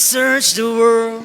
search the world.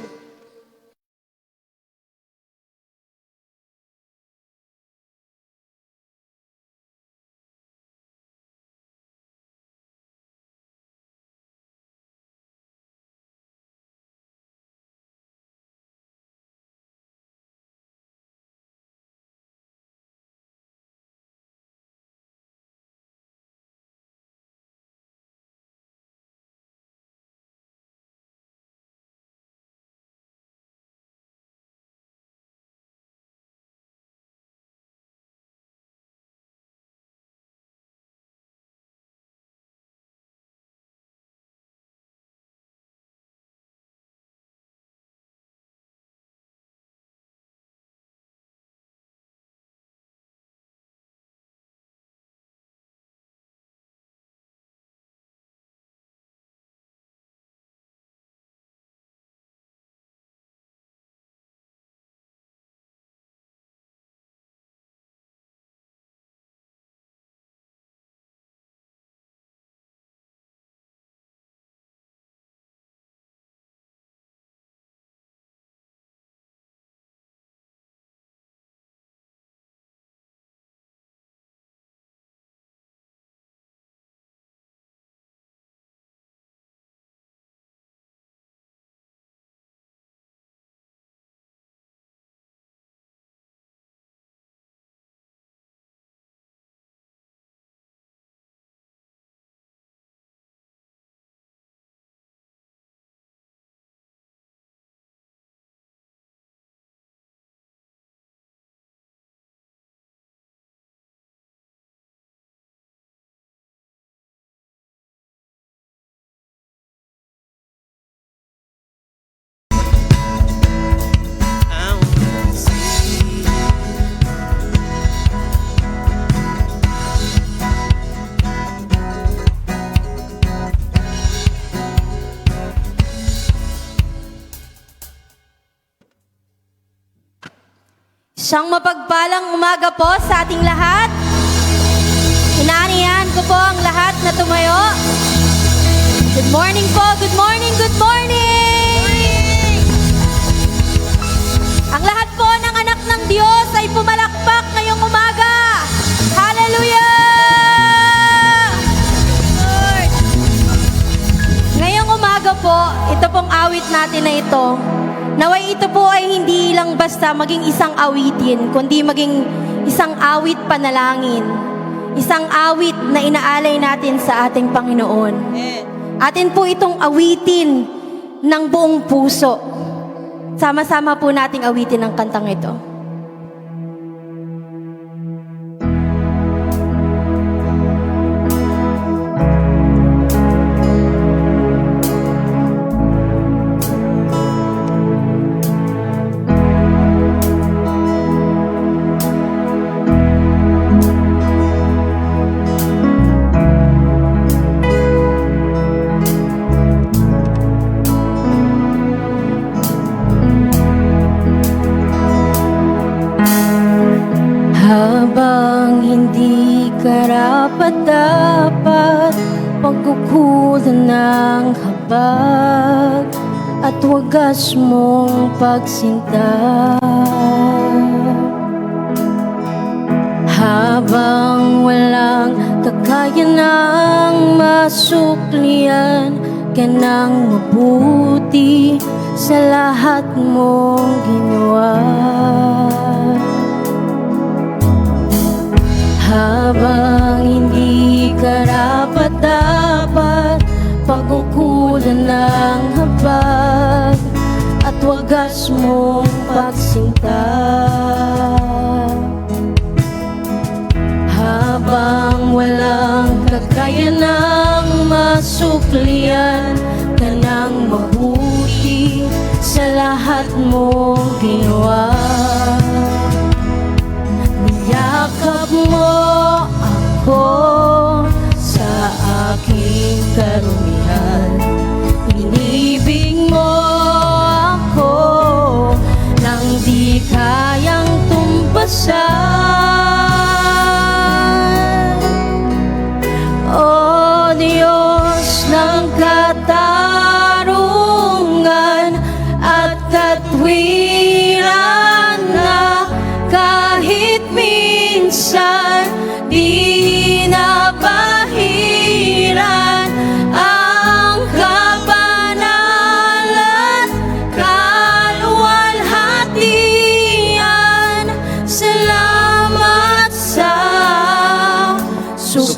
Isang mapagpalang umaga po sa ating lahat. Inaanihan ko po ang lahat na tumayo. Good morning po, good morning, good morning! Ang lahat po ng anak ng Diyos ay pumalakpak ngayong umaga. Hallelujah! Lord. Ngayong umaga po, ito pong awit natin na ito. Naway ito po ay hindi lang basta maging isang awitin, kundi maging isang awit panalangin. Isang awit na inaalay natin sa ating Panginoon. Atin po itong awitin ng buong puso. Sama-sama po nating awitin ang kantang ito. Habang hindi karapat-dapat pagkukulan ng habag at wagas mong pagsinta. Habang walang kakaya ng masuklian ka ng mabuti sa lahat mong ginawa. Habang hindi karapat-dapat pagkukulan ng habag at wagas mong pagsinta. Habang walang kakaya ng masuklian ka ng mabuti sa lahat mong ginawa. Niyakap mo ako sa aking karumihan. Inibig mo ako nang di kayang tumpasan. O Diyos ng katarungan,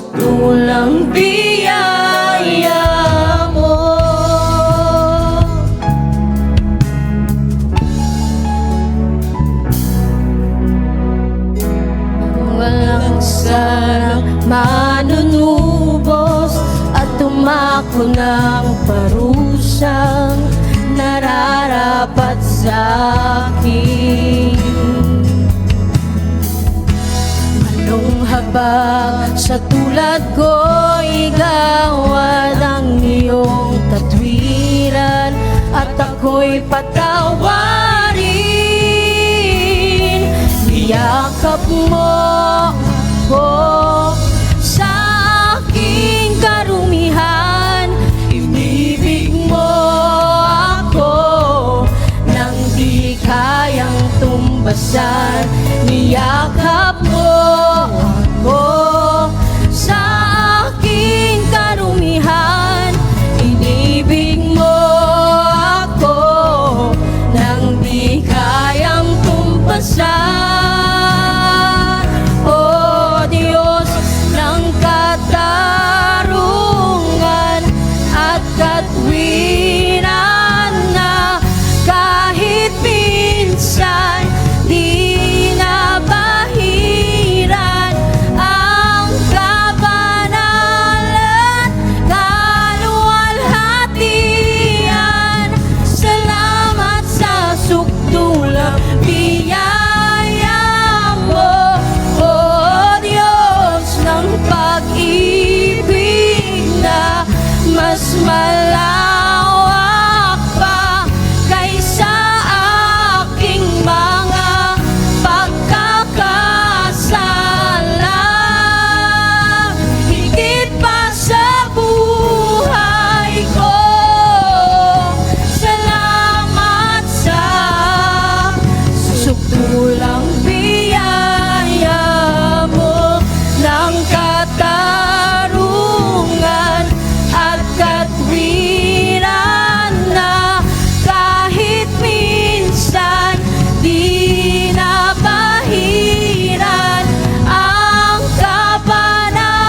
sukdulang biyaya mo. Walang sarang manunubos at tumako ng parusang nararapat sa akin. Anong habang sa tulad ko'y gawad ang iyong katwiran at ako'y patawarin. Niyakap mo ako sa aking karumihan, inibig mo ako nang di kayang tumbasan. Niyakap mo ako sa aking karumihan, inibig mo ako nang di kayang tumpasan. O Diyos ng katarungan at katwiran na kahit minsan di nabahiran ang kabanalan, kaluwalhatian. Salamat sa sukdulang biyaya mo, O Diyos ng pag-ibig na mas malawak pa kaysa aking mga pagkakasala. Higit pa sa buhay ko, salamat sa sukdulang biyaya mo ng katarungan at katwiran na kahit minsan di nabahiran ang kabanalan,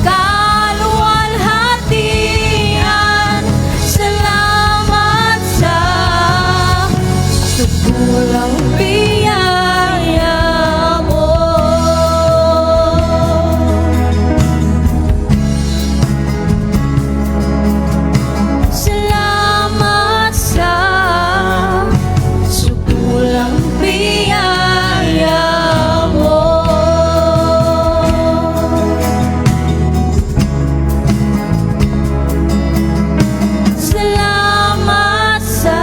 kaluwalhatian. Salamat sa sukdulang biyaya mo. Salamat sa sukdulang biyaya mo. Salamat sa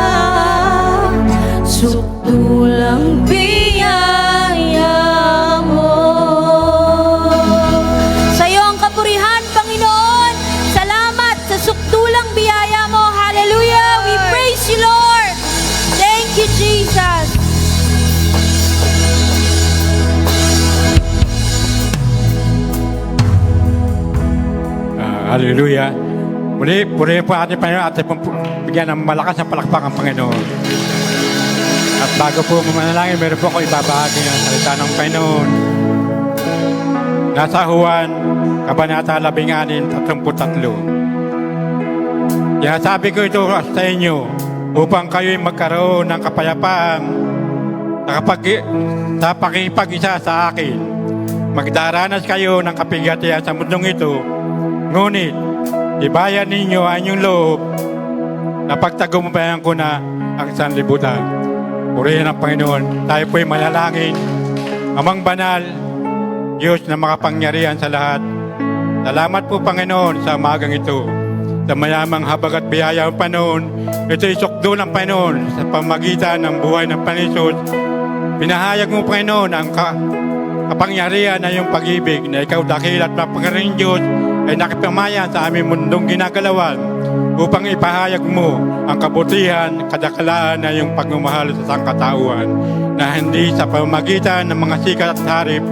sukdulang biyaya mo. Sa iyo ang kapurihan, Panginoon. Salamat sa sukdulang biyaya mo. Hallelujah! We praise you, Lord. Thank you, Jesus. Hallelujah. Muli, purihin po ating Panginoon at bigyan ng malakas na palakpak ang Panginoon. At bago po manalangin, meron po ako ibabahagi ng salita ng Panginoon. Nasa Juan, Kabanata 16:33. Kaya sabi ko ito sa inyo, upang kayo'y magkaroon ng kapayapaan sa pakipag-isa sa akin. Magdaranas kayo ng kapigatian sa mundong ito, ngunit ibayan ninyo ang inyong loob na pagtagumpayan ko na ang sanlibutan. Purihin ang Panginoon. Tayo po'y manalangin. Amang banal, Diyos na makapangyarihan sa lahat. Salamat po, Panginoon, sa umagang ito. Sa mayamang habag at biyaya ng Panginoon, ito'y sukdo ng Panginoon sa pamagitan ng buhay ng Panginoon. Pinahayag mo, Panginoon, ang kapangyarihan na iyong pag-ibig na ikaw dakil at mapangaring Diyos ay nakipamayan sa aming mundong ginagalawan upang ipahayag mo ang kabutihan, kadakalaan na iyong pagmamahal sa sangkatauhan na hindi sa pamamagitan ng mga sikat at harip,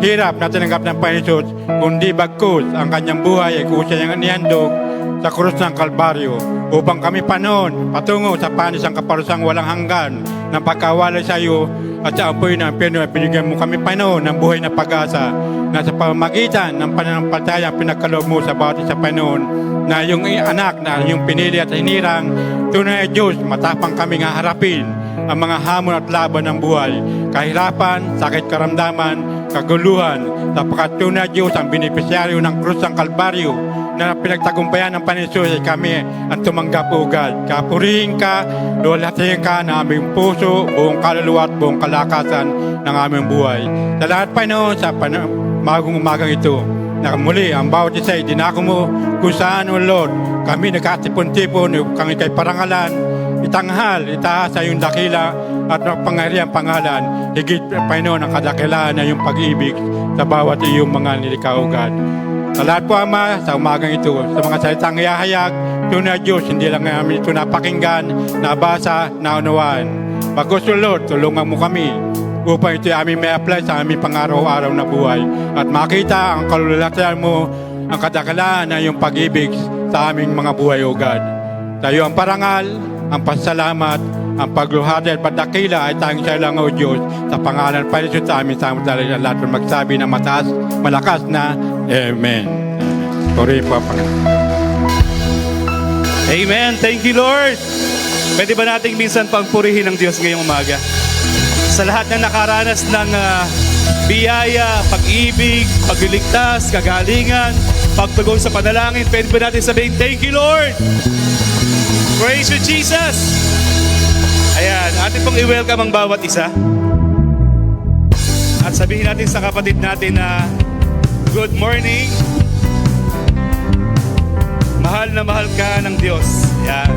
hirap na tinanggap ng Panginoon, kundi bagkus ang kanyang buhay ay kusya niyang inihandog sa krus ng Kalbaryo upang kami panon patungo sa panis ang kaparusang walang hanggan ng pagkawalay sa iyo at sa apoy ng Pinoy, binigyan mo kami, Panginoon, ng buhay na pag-asa na sa pamamagitan ng pananampalataya pinagkaloob mo sa bawat isa, Panginoon, na yung anak na yung pinili at hinirang, tunay na Diyos, matapang kami nga harapin ang mga hamon at laban ng buhay, kahirapan, sakit karamdaman, kaguluhan, sapagkat tunay na Diyos ang benepisyaryo ng krus ng Kalbaryo na pinagtagumpayan ng Panginoon ay kami ang tumanggap ugad. Kapurihin ka, lulatihin ka ng aming puso, buong kaluluwa at buong kalakasan ng aming buhay. Sa lahat, Panginoon, sa magong umagang ito, na muli ang bawat isa ay dinako mo kung saan, O Lord, kami nagkatipon-tipon, kami kay parangalan, itanghal, itaas sa iyong dakila at pangyarihan pangalan, higit, Panginoon, ang kadakilaan na iyong pag-ibig sa bawat iyong mga nilikaugat. Sa lahat po, Ama, sa umagang ito, sa mga salitang ihahayag, tunay na Diyos, hindi lang namin ito napakinggan, nabasa, naunawaan. Bagos, O Lord, tulungan mo kami upang ito aming may apply sa aming pang-araw-araw na buhay at makita ang kalulatan mo, ang kadakalaan na iyong pag-ibig sa aming mga buhay, O God. Sa iyo ang parangal, ang pasalamat, ang pagluhati at pagdakila ay tanging sa lang, O Diyos, sa pangalan pa rin sa amin, sa amin lahat ng magsabi na mataas, malakas na Amen. Purihin po, Panginoon. Amen. Thank you, Lord. Pwede ba nating minsan pagpurihin ng Diyos ngayong umaga? Sa lahat ng nakaranas ng biyaya, pag-ibig, pagliligtas, kagalingan, pagtugon sa panalangin, pwede ba natin sabihin, thank you, Lord. Praise you, Jesus. Ayan, atin pong i-welcome ang bawat isa. At sabihin natin sa kapatid natin na, good morning. Mahal na mahal ka ng Diyos. Ayan.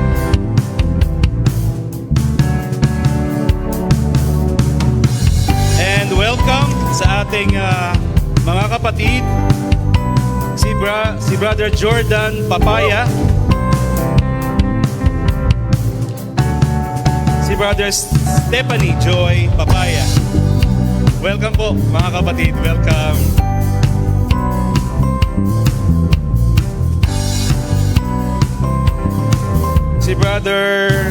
And welcome sa ating mga kapatid, si Brother Jordan Papaya, si Brother Stephanie Joy Papaya. Welcome po mga kapatid, welcome. Si Brother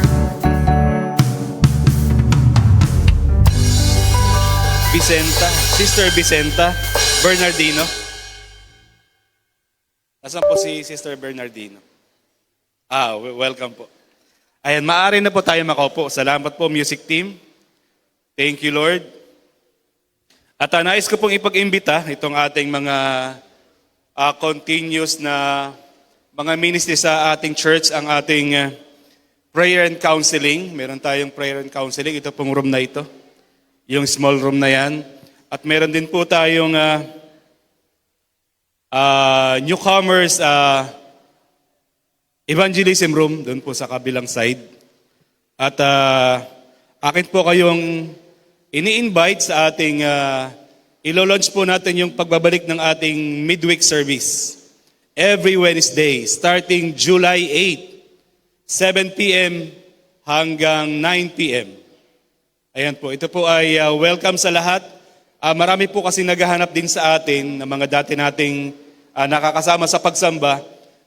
Vicenta, Sister Vicenta Bernardino. Nasaan po si Sister Bernardino? Welcome po. Ayan, maaari na po tayo makaupo. Salamat po, music team. Thank you, Lord. At nais ko pong ipag-imbita itong ating mga continuous na mga ministry sa ating church, ang ating prayer and counseling. Meron tayong prayer and counseling. Ito pong room na ito. Yung small room na yan. At meron din po tayong newcomers evangelism room doon po sa kabilang side. At akin po kayong ini-invite sa ating ilo-launch po natin yung pagbabalik ng ating midweek service. Every Wednesday, starting July 8, 7 p.m. hanggang 9 p.m. Ayan po, ito po ay welcome sa lahat. Marami po kasi naghahanap din sa atin ng mga dati nating nakakasama sa pagsamba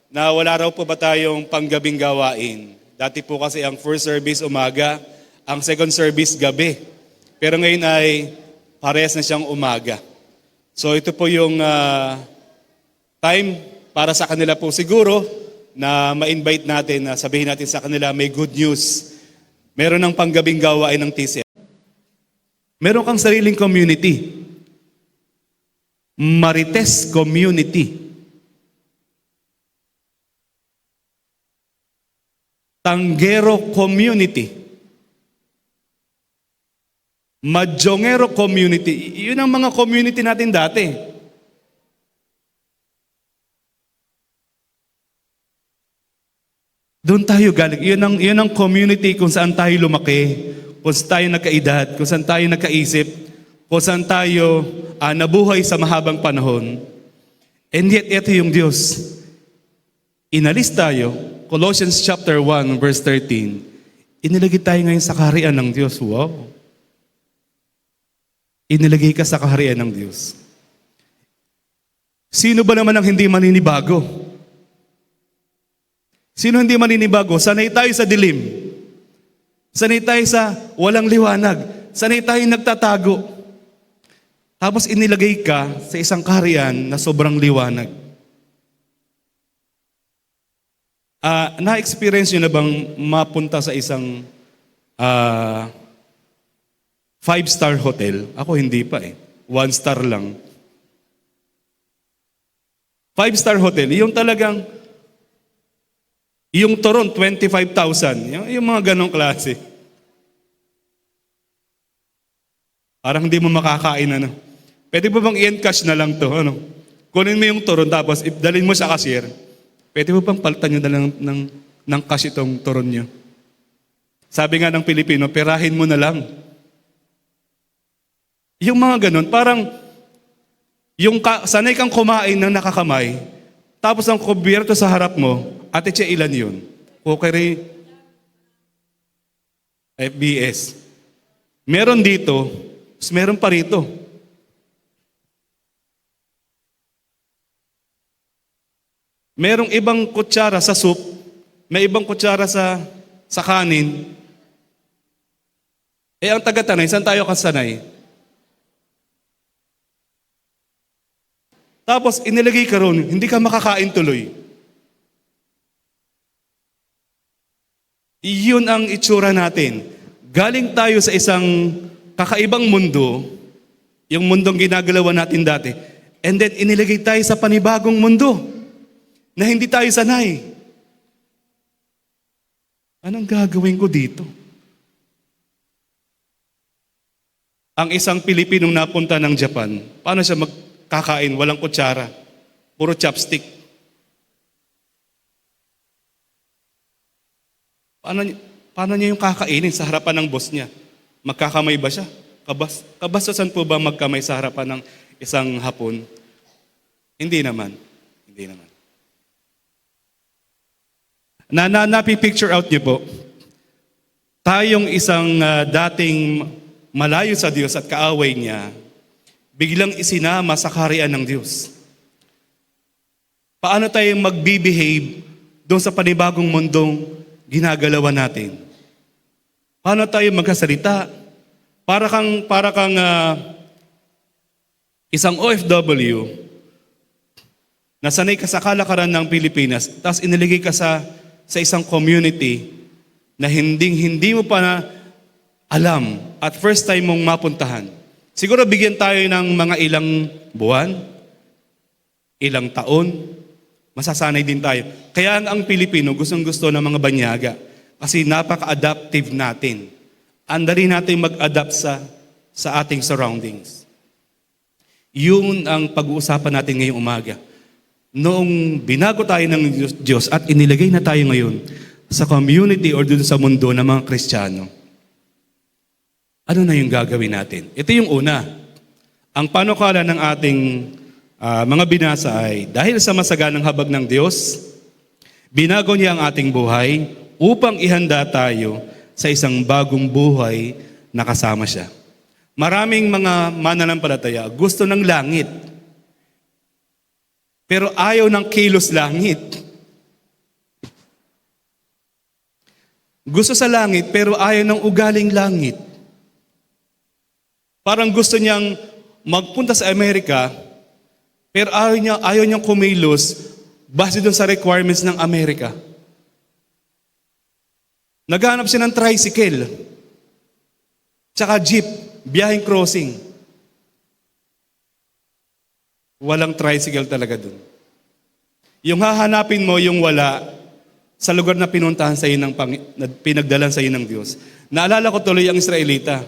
na wala raw po ba tayong panggabing gawain. Dati po kasi ang first service umaga, ang second service gabi. Pero ngayon ay parehas na siyang umaga. So ito po yung time para sa kanila po siguro na ma-invite natin, na sabihin natin sa kanila may good news. Meron ng panggabing gawain ng TCM. Meron kang sariling community. Marites Community. Tanggero Community. Madjongero Community. Yun ang mga community natin dati. Doon tayo galing. Yun ang community kung saan tayo lumaki, kung saan tayo nagkaedad, kung saan tayo nagkaisip, kung saan tayo nabuhay sa mahabang panahon. And yet, ito yung Diyos. Inalis tayo, Colossians chapter 1, verse 13. Inilagay tayo ngayon sa kaharian ng Diyos. Wow! Inilagay ka sa kaharian ng Diyos. Sino ba naman ang hindi maninibago? Sino hindi maninibago? Sanay tayo sa dilim. Sanay tayo sa walang liwanag. sanay tayong nagtatago. Tapos inilagay ka sa isang kaharian na sobrang liwanag. Na-experience nyo na bang mapunta sa isang 5-star hotel? Ako hindi pa eh. 1-star lang. 5-star hotel, yung talagang, yung turon, 25,000. Yung mga ganong klase. Parang hindi mo makakain, ano. Pwede mo bang i-encash na lang to, ano? Kunin mo yung turon, tapos dalhin mo sa cashier. Pwede mo bang palitan nyo na lang ng cash itong turon nyo? Sabi nga ng Pilipino, perahin mo na lang. Yung mga ganon, parang sanay kang kumain ng nakakamay, tapos ang kubyerto sa harap mo, ate Che, ilan yun? Cookery, FBS. Meron dito, meron pa rito. Merong ibang kutsara sa soup, may ibang kutsara sa kanin. Ang taga-Tanay, saan tayo kasanay? Tapos inilagay ka ron, hindi ka makakain tuloy. Iyon ang itsura natin. Galing tayo sa isang kakaibang mundo, yung mundong ginagalawan natin dati, and then inilagay tayo sa panibagong mundo na hindi tayo sanay. Anong gagawin ko dito? Ang isang Pilipinong napunta ng Japan, paano siya magkakain? Walang kutsara. Puro chopstick. Paano niya yung kakainin sa harapan ng boss niya? Magkakamay ba siya? Kabastasan po ba magkamay sa harapan ng isang Hapon? Hindi naman. Hindi naman. Napipicture out niyo po, tayong isang dating malayo sa Diyos at kaaway niya, biglang isinama sa kaharian ng Diyos. Paano tayo mag-behave doon sa panibagong mundong ginagalawan natin? Paano tayo magkasalita? Para kang isang OFW na sanay ka sa kalakaran ng Pilipinas, tapos iniligay ka sa isang community na hindi mo pa na alam at first time mong mapuntahan. Siguro bigyan tayo ng mga ilang buwan, ilang taon, masasanay din tayo. Kaya ang Pilipino gustong-gusto ng mga banyaga kasi napaka-adaptive natin. Andali natin mag-adapt sa ating surroundings. Yun ang pag-uusapan natin ngayong umaga. Noong binago tayo ng Diyos at inilagay na tayo ngayon sa community or dun sa mundo ng mga Kristiyano, ano na yung gagawin natin? Ito yung una. Ang panukala ng ating mga binasa ay, dahil sa masaganang habag ng Diyos, binago niya ang ating buhay upang ihanda tayo sa isang bagong buhay na kasama siya. Maraming mga mananampalataya gusto ng langit, pero ayaw ng kilos langit. Gusto sa langit, pero ayaw ng ugaling langit. Parang gusto niyang magpunta sa Amerika, pero ayaw niyang kumilos base doon sa requirements ng Amerika. Naghanap siya ng tricycle, tsaka jeep, biyaheng crossing. Walang tricycle talaga dun. Yung hahanapin mo, yung wala, sa lugar na pinuntahan sa iyo pinagdalan sa iyo ng Diyos. Naalala ko tuloy ang Israelita.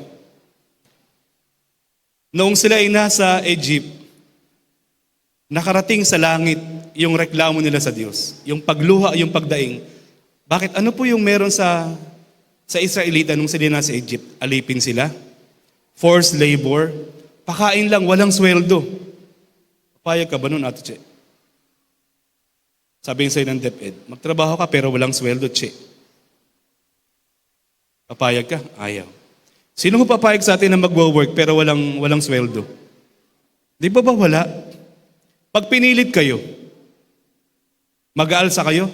Noong sila ay nasa Egypt, nakarating sa langit yung reklamo nila sa Diyos. Yung pagluha, yung pagdaing. Bakit? Ano po yung meron sa Israelita nung sila nasa Egypt? Alipin sila? Forced labor? Pakain lang, walang sweldo. Papayag ka ba nun, Ate Che? Sabihin sa'yo ng DepEd, magtrabaho ka pero walang sweldo, Che. Papayag ka? Ayaw. Sino mo papayag sa atin na magwo-work pero walang sweldo? Di ba wala? Pag pinilit kayo, mag-aalsa kayo,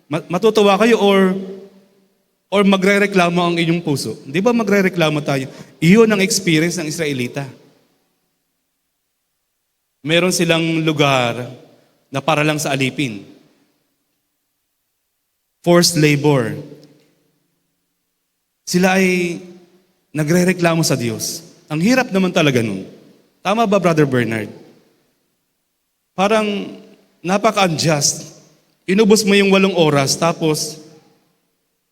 matutuwa kayo or Or magrereklamo ang inyong puso? Di ba magrereklamo tayo? Iyon ang experience ng Israelita. Meron silang lugar na para lang sa alipin. Forced labor. Sila ay nagrereklamo sa Diyos. Ang hirap naman talaga nun. Tama ba, Brother Bernard? Parang napaka-unjust. Inubos mo yung 8 oras, tapos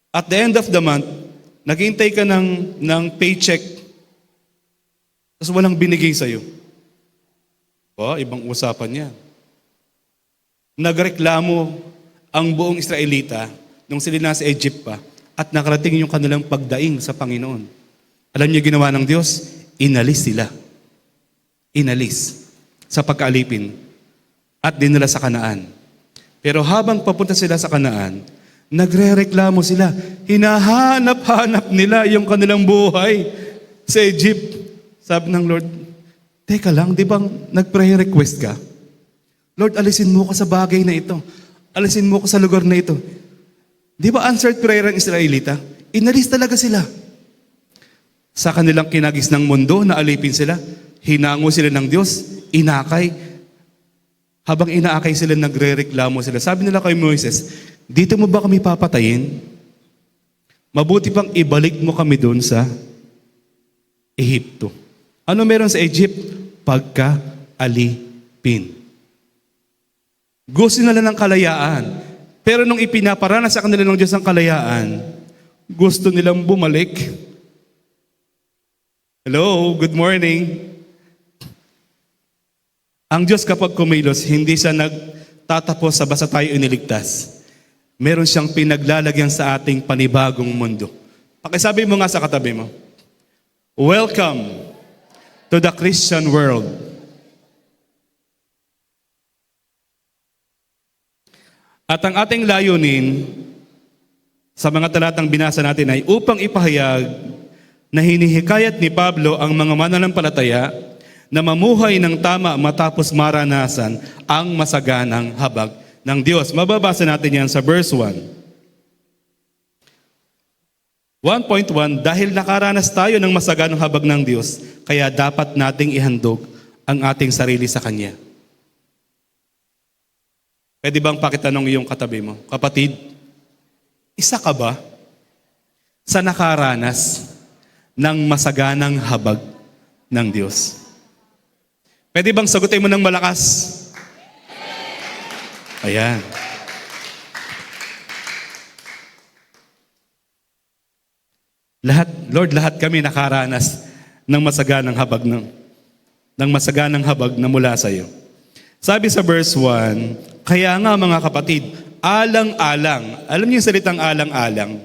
at the end of the month, naghihintay ka ng paycheck, tapos walang binigay sa'yo. Ibang usapan yan. Nagreklamo ang buong Israelita nung sila nasa Egypt pa at nakarating yung kanilang pagdaing sa Panginoon. Alam niyo ginawa ng Diyos? Inalis sila. Inalis sa pagkaalipin at dinala sa Kanaan. Pero habang papunta sila sa Kanaan, nagrereklamo sila. Hinahanap-hanap nila yung kanilang buhay sa Egypt. Sabi ng Lord, teka lang, di bang nag-prayer request ka? Lord, alisin mo ko sa bagay na ito. Alisin mo ko sa lugar na ito. Di ba answered prayer ang Israelita? Inalis talaga sila. Sa kanilang kinagis ng mundo, naalipin sila. Hinango sila ng Diyos. Inakay. Habang inaakay sila, nagre-reklamo sila. Sabi nila kay Moises, dito mo ba kami papatayin? Mabuti pang ibalik mo kami doon sa Ehipto. Ano meron sa Egypt? Pagkaalipin. Gusto nila ng kalayaan. Pero nung ipinaparana sa kanila ng Diyos ang kalayaan, gusto nilang bumalik. Hello, good morning. Ang Diyos kapag kumilos, hindi siya nagtatapos sa basta tayo iniligtas. Meron siyang pinaglalagyan sa ating panibagong mundo. Pakisabi mo nga sa katabi mo, welcome to the Christian world. At ang ating layunin sa mga talatang binasa natin ay upang ipahayag na hinihikayat ni Pablo ang mga mananampalataya na mamuhay ng tama matapos maranasan ang masaganang habag ng Diyos. Mababasa natin yan sa verse 1. 1.1, dahil nakaranas tayo ng masaganang habag ng Diyos, kaya dapat nating ihandog ang ating sarili sa Kanya. Pwede bang pakitanong yung katabi mo? Kapatid, isa ka ba sa nakaranas ng masaganang habag ng Diyos? Pwede bang sagutin mo ng malakas? Ayan. Lahat kami nakaranas ng masaganang habag ng masaganang habag na mula sa iyo. Sabi sa verse 1, kaya nga mga kapatid, alang-alang. Alam niyo yung salitang alang-alang?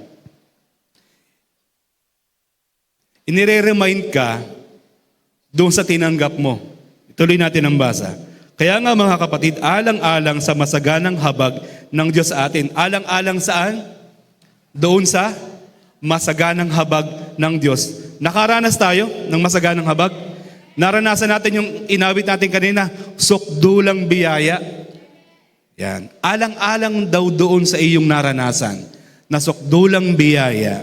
Inire-remind ka doon sa tinanggap mo. Ituloy natin ang basa. Kaya nga mga kapatid, alang-alang sa masaganang habag ng Diyos sa atin. Alang-alang saan? Doon sa masaganang habag ng Diyos. Nakaranas tayo ng masaganang habag? Naranasan natin yung inawit natin kanina, sukdulang biyaya. Yan. Alang-alang daw doon sa iyong naranasan na sukdulang biyaya.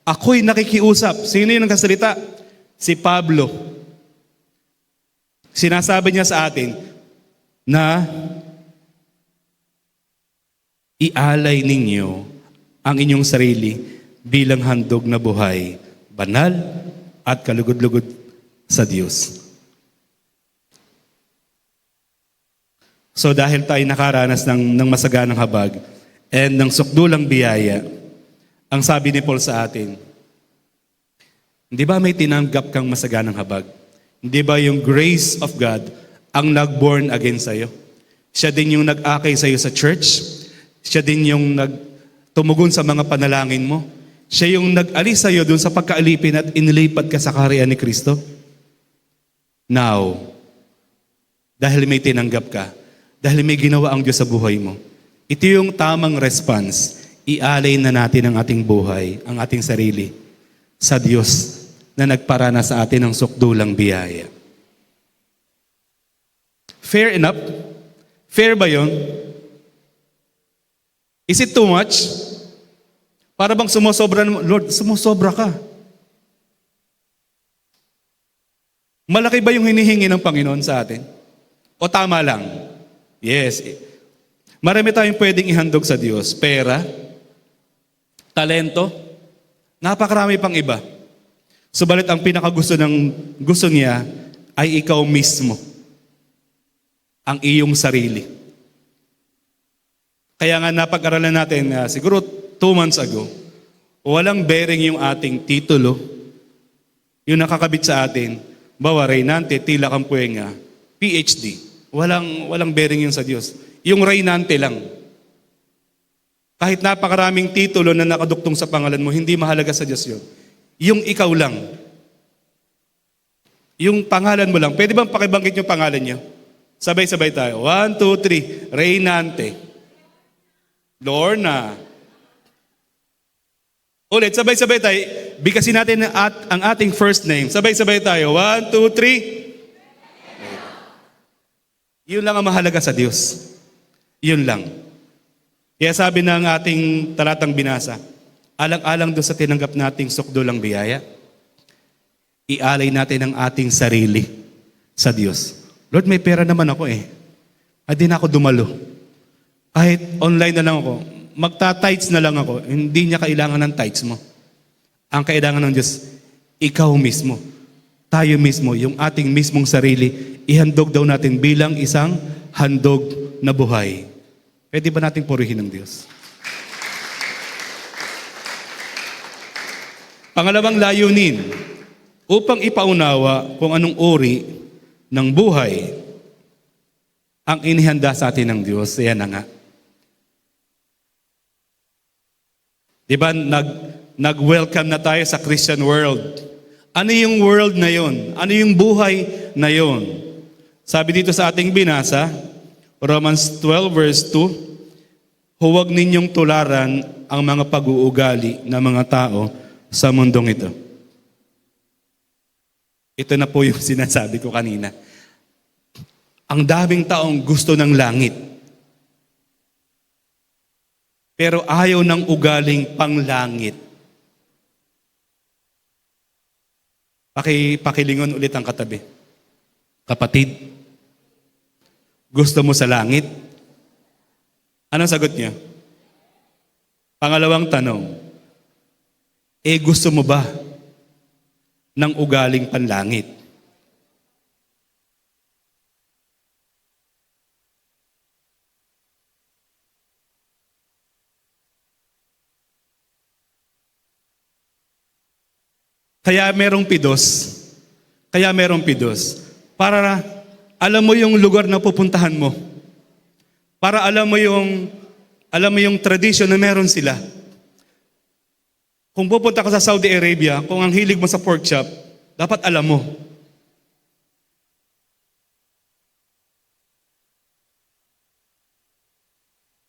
Ako'y nakikiusap. Sino yung nagkasalita? Si Pablo. Sinasabi niya sa atin na ialay ninyo ang inyong sarili bilang handog na buhay, banal at kalugod-lugod sa Diyos. So dahil tayo nakaranas ng masaganang habag and ng sukdulang biyaya, ang sabi ni Paul sa atin, hindi ba may tinanggap kang masaganang habag? Hindi ba yung grace of God ang nag-born again sa'yo? Siya din yung nag-akay sa'yo sa church. Siya din yung tumugon sa mga panalangin mo. Siya yung nag-alis sa'yo dun sa pagkaalipin at inilipat ka sa kaharian ni Kristo. Now, dahil may tinanggap ka, dahil may ginawa ang Diyos sa buhay mo, ito yung tamang response. Ialay na natin ang ating buhay, ang ating sarili, sa Diyos na nagparana sa atin ng sukdulang biyaya. Fair enough? Fair ba yun? Is it too much? Para bang sumusobra, Lord, sumusobra ka. Malaki ba yung hinihingi ng Panginoon sa atin? O tama lang? Yes. Marami tayong pwedeng ihandog sa Diyos. Pera, talento, napakarami pang iba. Subalit ang pinakagusto gusto niya ay ikaw mismo. Ang iyong sarili. Kaya nga napag-aralan natin siguro 2 months ago, walang bearing yung ating titulo, yung nakakabit sa atin, bawa Reynante, Tila Campuenga, PhD. Walang bearing yun sa Diyos. Yung Reynante lang. Kahit napakaraming titulo na nakaduktong sa pangalan mo, hindi mahalaga sa Diyos yun. Yung ikaw lang. Yung pangalan mo lang. Pwede bang pakibanggit yung pangalan niyo? Sabay-sabay tayo. 1, 2, 3. Reynante. Lorna. Ulit, sabay-sabay tayo. Bigkasin natin ang ating first name. Sabay-sabay tayo. 1, 2, 3. Yun lang ang mahalaga sa Diyos. Yun lang. Kaya sabi ng ating talatang binasa, alang-alang doon sa tinanggap nating sukdulang biyaya, ialay natin ang ating sarili sa Diyos. Lord, may pera naman ako eh. Hindi na ako dumalo. Kahit online na lang ako, magta-tithes na lang ako, hindi niya kailangan ng tithes mo. Ang kailangan ng Diyos, ikaw mismo, tayo mismo, yung ating mismong sarili, ihandog daw natin bilang isang handog na buhay. Pwede ba nating purihin ng Diyos? Pangalawang layunin, upang ipaunawa kung anong uri ng buhay ang inihanda sa atin ng Diyos. Ayan na nga. Diba, nag-welcome na tayo sa Christian world. Ano yung world na yon? Ano yung buhay na yon? Sabi dito sa ating binasa, Romans 12 verse 2, huwag ninyong tularan ang mga pag-uugali ng mga tao sa mundong ito. Ito na po yung sinasabi ko kanina. Ang daming taong gusto ng langit. Pero ayaw ng ugaling panglangit. Pakilingon ulit ang katabi. Kapatid, gusto mo sa langit? Anong sagot niya? Pangalawang tanong, gusto mo ba ng ugaling panlangit? Kaya merong pidos. Para alam mo yung lugar na pupuntahan mo. Para alam mo yung tradition na meron sila. Kung pupunta ka sa Saudi Arabia, kung ang hilig mo sa pork chop, dapat alam mo.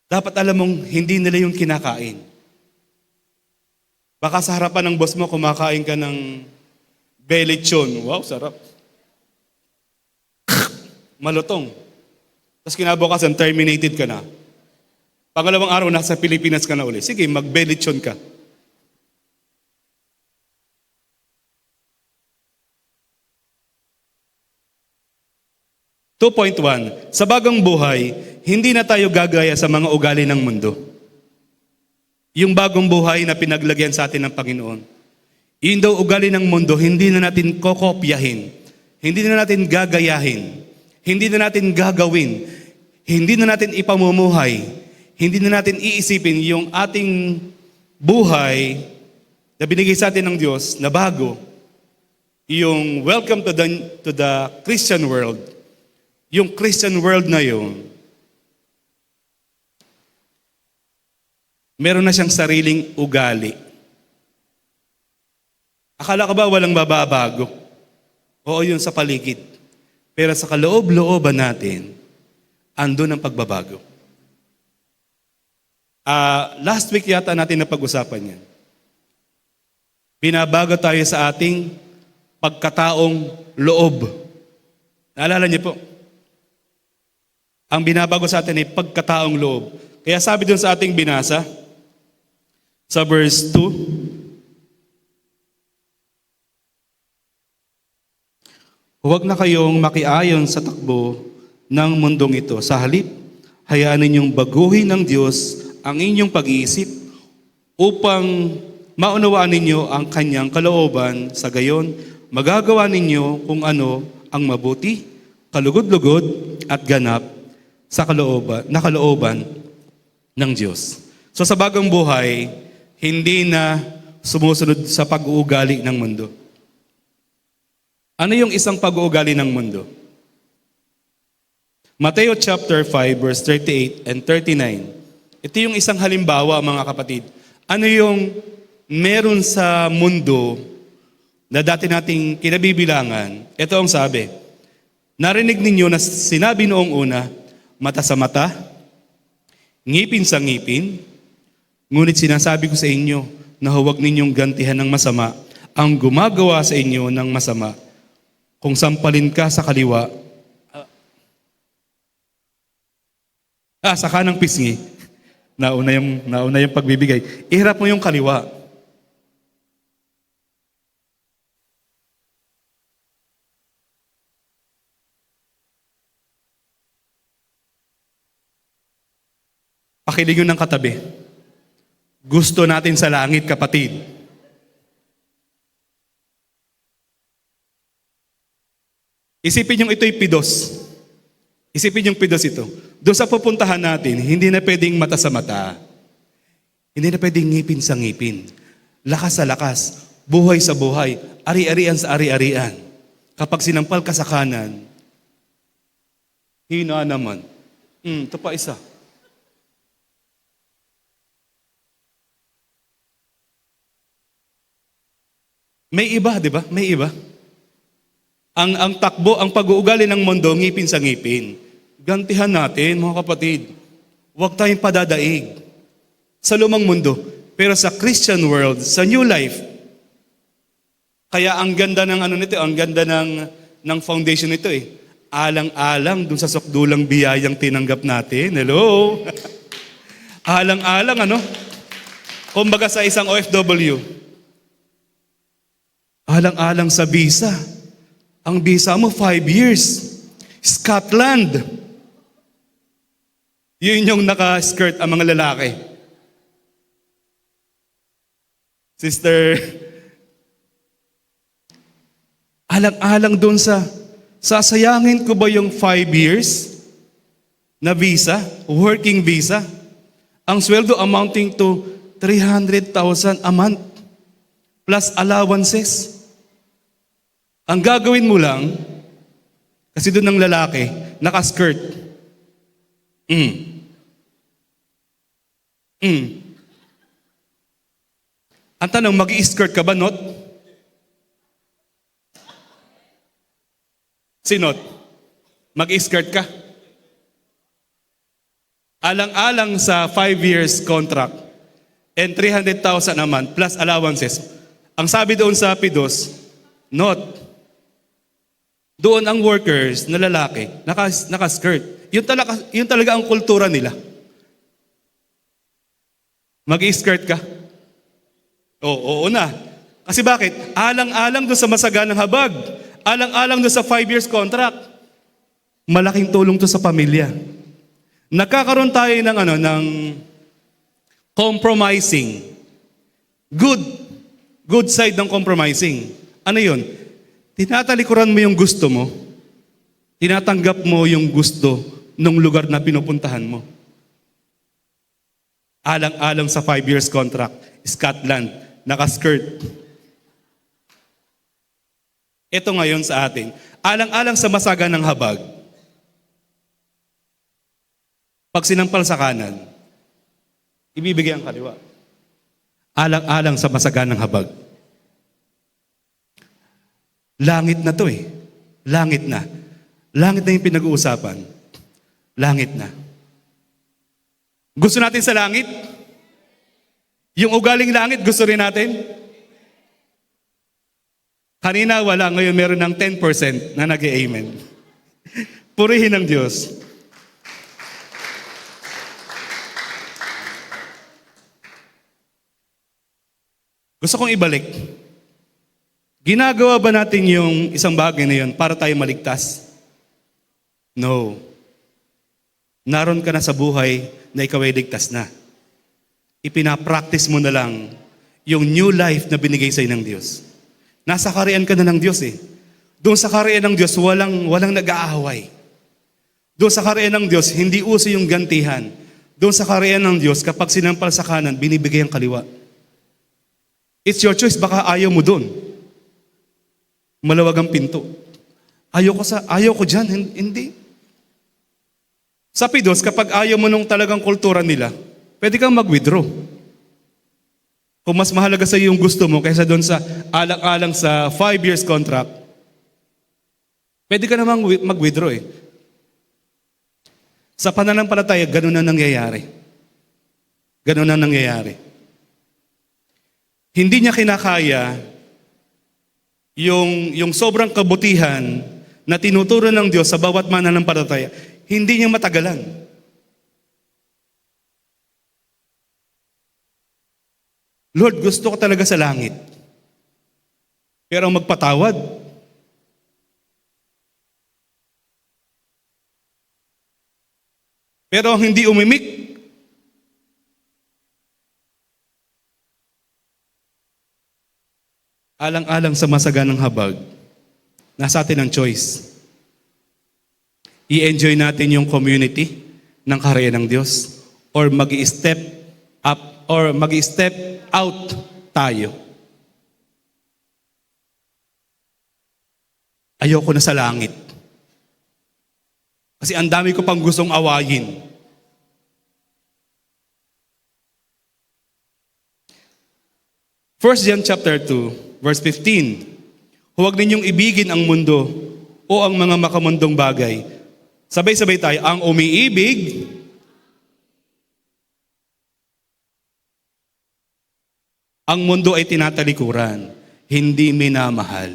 Dapat alam mong hindi nila yung kinakain. Baka sa harapan ng boss mo, kumakain ka ng belechon. Wow, sarap. Malutong. Tapos kinabukasan, terminated ka na. Pangalawang araw, nasa Pilipinas ka na uli. Sige, mag-belechon ka. .1, sa bagong buhay, hindi na tayo gagaya sa mga ugali ng mundo. Yung bagong buhay na pinaglagyan sa atin ng Panginoon. Yun daw ugali ng mundo, hindi na natin kokopyahin. Hindi na natin gagayahin. Hindi na natin gagawin. Hindi na natin ipamumuhay. Hindi na natin iisipin yung ating buhay na binigay sa atin ng Diyos na bago. Yung welcome to the Christian world. Yung Christian world na yun, meron na siyang sariling ugali. Akala ka ba walang mababago? Oo, yun sa paligid. Pero sa kaloob-looban natin, andun ang pagbabago. Last week yata natin napag-usapan yan. Binabago tayo sa ating pagkataong loob. Naalala niyo po? Ang binabago sa atin ay pagkataong loob. Kaya sabi dun sa ating binasa, sa verse 2. Huwag na kayong makiayon sa takbo ng mundong ito. Sa halip, hayaan ninyong baguhin ng Diyos ang inyong pag-iisip upang maunawaan ninyo ang kanyang kalooban. Sa gayon, magagawa ninyo kung ano ang mabuti, kalugod-lugod at ganap sa kalooban ng Diyos. So sa bagong buhay, hindi na sumusunod sa pag-uugali ng mundo. Ano yung isang pag-uugali ng mundo? Mateo chapter 5 verse 38 and 39. Ito yung isang halimbawa, mga kapatid. Ano yung meron sa mundo na dati nating kinabibilangan? Ito ang sabi. Narinig ninyo na sinabi noong una, mata sa mata, ngipin sa ngipin, ngunit sinasabi ko sa inyo na huwag ninyong gantihan ng masama ang gumagawa sa inyo ng masama. Kung sampalin ka sa kaliwa, sa kanang pisngi, nauna yung pagbibigay, iharap mo yung kaliwa. Pakiligin ng katabi. Gusto natin sa langit, kapatid. Isipin yung ito'y pidos. Isipin yung pidos ito. Doon sa pupuntahan natin, hindi na pwedeng mata sa mata. Hindi na pwedeng ngipin sa ngipin. Lakas sa lakas. Buhay sa buhay. Ari-arian sa ari-arian. Kapag sinampal ka sa kanan, hina naman. Ito pa isa. May iba, di ba? May iba. Ang takbo, ang pag-uugali ng mundo, ngipin sa ngipin. Gantihan natin, mga kapatid. Huwag tayong padadaig sa lumang mundo. Pero sa Christian world, sa new life, kaya ang ganda ng nito, ang ganda ng foundation nito eh. Alang-alang dun sa sukdulang biyayang tinanggap natin. Hello? Alang-alang, kumbaga sa isang OFW. Alang-alang sa visa. Ang visa mo, 5 years. Scotland. Yun yung naka-skirt ang mga lalaki. Sister, alang-alang doon sasayangin ko ba yung 5 years na visa, working visa? Ang sweldo amounting to 300,000 a month plus allowances. Ang gagawin mo lang, kasi doon ng lalaki, naka-skirt. Ang tanong, mag-i-skirt ka ba, Not? Si Not, mag-i-skirt ka? Alang-alang sa 5 years contract and 300,000 a month plus allowances. Ang sabi doon sa Pidos, Not, doon ang workers na lalaki, naka-skirt. Yun talaga ang kultura nila. Mag-i-skirt ka? Oo na. Kasi bakit? Alang-alang doon sa masaganang habag. Alang-alang doon sa 5 years contract. Malaking tulong to sa pamilya. Nagkakaroon tayo ng compromising. Good side ng compromising. Ano yun? Tinatalikuran mo yung gusto mo. Tinatanggap mo yung gusto ng lugar na pinupuntahan mo. Alang-alang sa 5 years contract, Scotland, naka-skirt. Ito ngayon sa atin. Alang-alang sa masaganang habag. Pag sinampal sa kanan, ibibigay ang kaliwa. Alang-alang sa masaganang habag. Langit na to eh. Langit na. Langit na yung pinag-uusapan. Langit na. Gusto natin sa langit? Yung ugaling langit, gusto rin natin? Kanina wala, ngayon meron ng 10% na nag-amen. Purihin ang Diyos. Gusto kong ibalik. Ginagawa ba natin yung isang bagay na yun para tayo maligtas? No. Naroon ka na sa buhay na ikaw ay ligtas na. Ipinapractice mo na lang yung new life na binigay sa'yo ng Diyos. Nasa kaharian ka na ng Diyos eh. Doon sa kaharian ng Diyos, walang nag-aaway. Doon sa kaharian ng Diyos, hindi uso yung gantihan. Doon sa kaharian ng Diyos, kapag sinampal sa kanan, binibigay ang kaliwa. It's your choice, baka ayaw mo doon. Malawag ang pinto. Ayaw ko dyan, hindi. Sa Pidos, kapag ayaw mo nung talagang kultura nila, pwede kang mag-withdraw. Kung mas mahalaga sa iyo yung gusto mo kaysa doon sa alang-alang sa 5 years contract, pwede ka namang mag-withdraw eh. Sa pananampalataya, ganun na nangyayari. Ganun na nangyayari. Hindi niya kinakaya yung sobrang kabutihan na tinuturo ng Diyos sa bawat mananampalataya. Hindi niya matagalan. Lord, gusto ko talaga sa langit. Pero ang magpatawad, pero ang hindi umimik, alang-alang sa masaganang habag, nasa atin ang choice. I-enjoy natin yung community ng kaharian ng Diyos or mag-i-step up or mag-i-step out tayo. Ayoko na sa langit. Kasi ang dami ko pang gustong awayin. First John chapter 2, verse 15. Huwag ninyong ibigin ang mundo o ang mga makamundong bagay. Sabay-sabay tayo, ang umiibig, ang mundo ay tinatalikuran, hindi minamahal.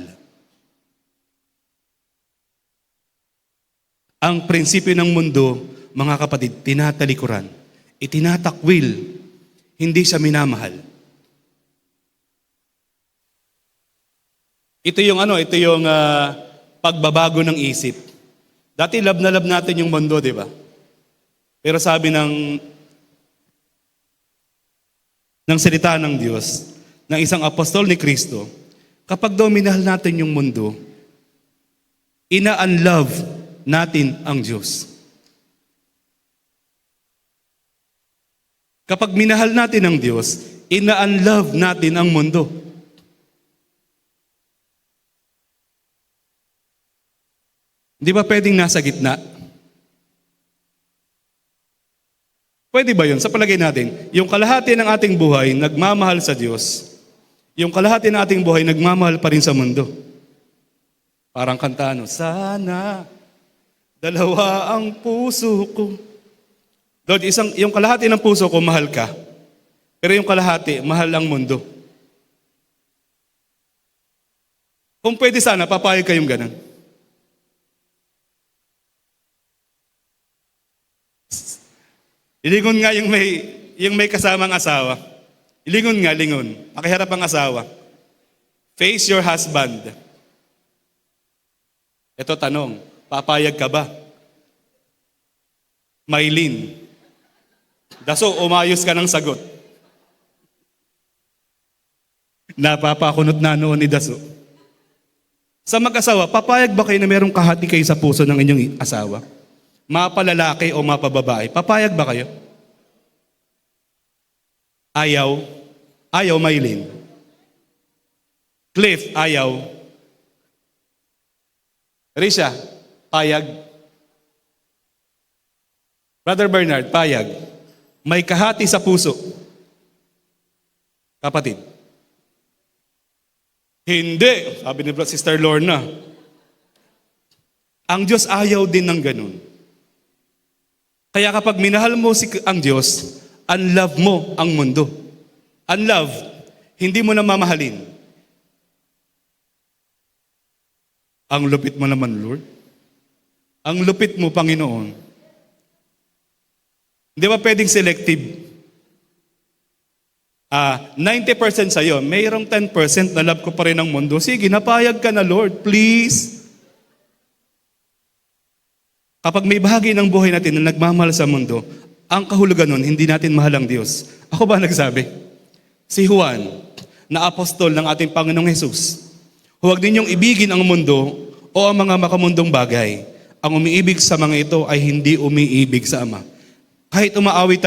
Ang prinsipyo ng mundo, mga kapatid, tinatalikuran, itinatakwil, hindi siya minamahal. Ito yung pagbabago ng isip. Dati love na love natin yung mundo, di ba? Pero sabi ng salita ng Diyos, ng isang apostol ni Kristo, kapag daw minahal natin yung mundo, ina-unlove natin ang Diyos. Kapag minahal natin ang Diyos, ina-unlove natin ang mundo. Di ba pwedeng nasa gitna? Pwede ba yun? Sa palagay natin, yung kalahati ng ating buhay nagmamahal sa Diyos. Yung kalahati ng ating buhay nagmamahal pa rin sa mundo. Parang kanta, sana dalawa ang puso ko. Lord, yung kalahati ng puso ko, mahal ka. Pero yung kalahati, mahal ang mundo. Kung pwede sana, papayag kayong ganun. Ilingon nga yung may kasamang asawa. Ilingon nga, lingon. Pakiharap ang asawa. Face your husband. Ito tanong, papayag ka ba? Maylin. Daso, umayos ka ng sagot. Napapakunot na noon ni Daso. Sa mag-asawa, papayag ba kayo na merong kahati kayo sa puso ng inyong asawa? Mapalalaki o mapababae, papayag ba kayo? Ayaw. Ayaw, Maylin. Cliff, ayaw. Risha, payag. Brother Bernard, payag. May kahati sa puso. Kapatid. Hindi, sabi ni Sister Lorna. Ang Diyos ayaw din ng ganun. Kaya kapag minahal mo ang Diyos, unlove mo ang mundo. Unlove, hindi mo na mamahalin. Ang lupit mo naman, Lord. Ang lupit mo, Panginoon. Hindi ba pwedeng selective? 90% sa'yo, mayroong 10% na love ko pa rin ang mundo. Sige, napayag ka na, Lord, please. Kapag may bahagi ng buhay natin na nagmamahal sa mundo, ang kahulugan nun, hindi natin mahal ang Diyos. Ako ba nagsabi? Si Juan, na apostol ng ating Panginoong Jesus. Huwag ninyong ibigin ang mundo o ang mga makamundong bagay. Ang umiibig sa mga ito ay hindi umiibig sa Ama. Kahit umaawit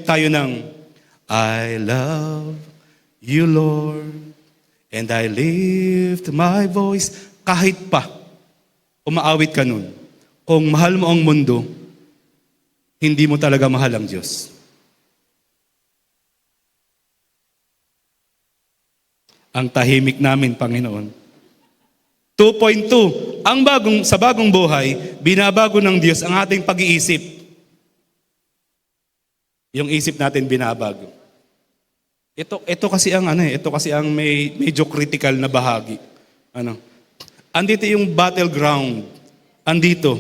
tayo ng I love you, Lord, and I lift my voice. Kahit pa, umaawit ka nun. Kung mahal mo ang mundo, hindi mo talaga mahal ang Diyos. Ang tahimik namin, Panginoon. 2.2, sa bagong buhay, binabago ng Diyos ang ating pag-iisip. Yung isip natin binabago. Ito kasi ang medyo critical na bahagi. Andito yung battleground. Andito.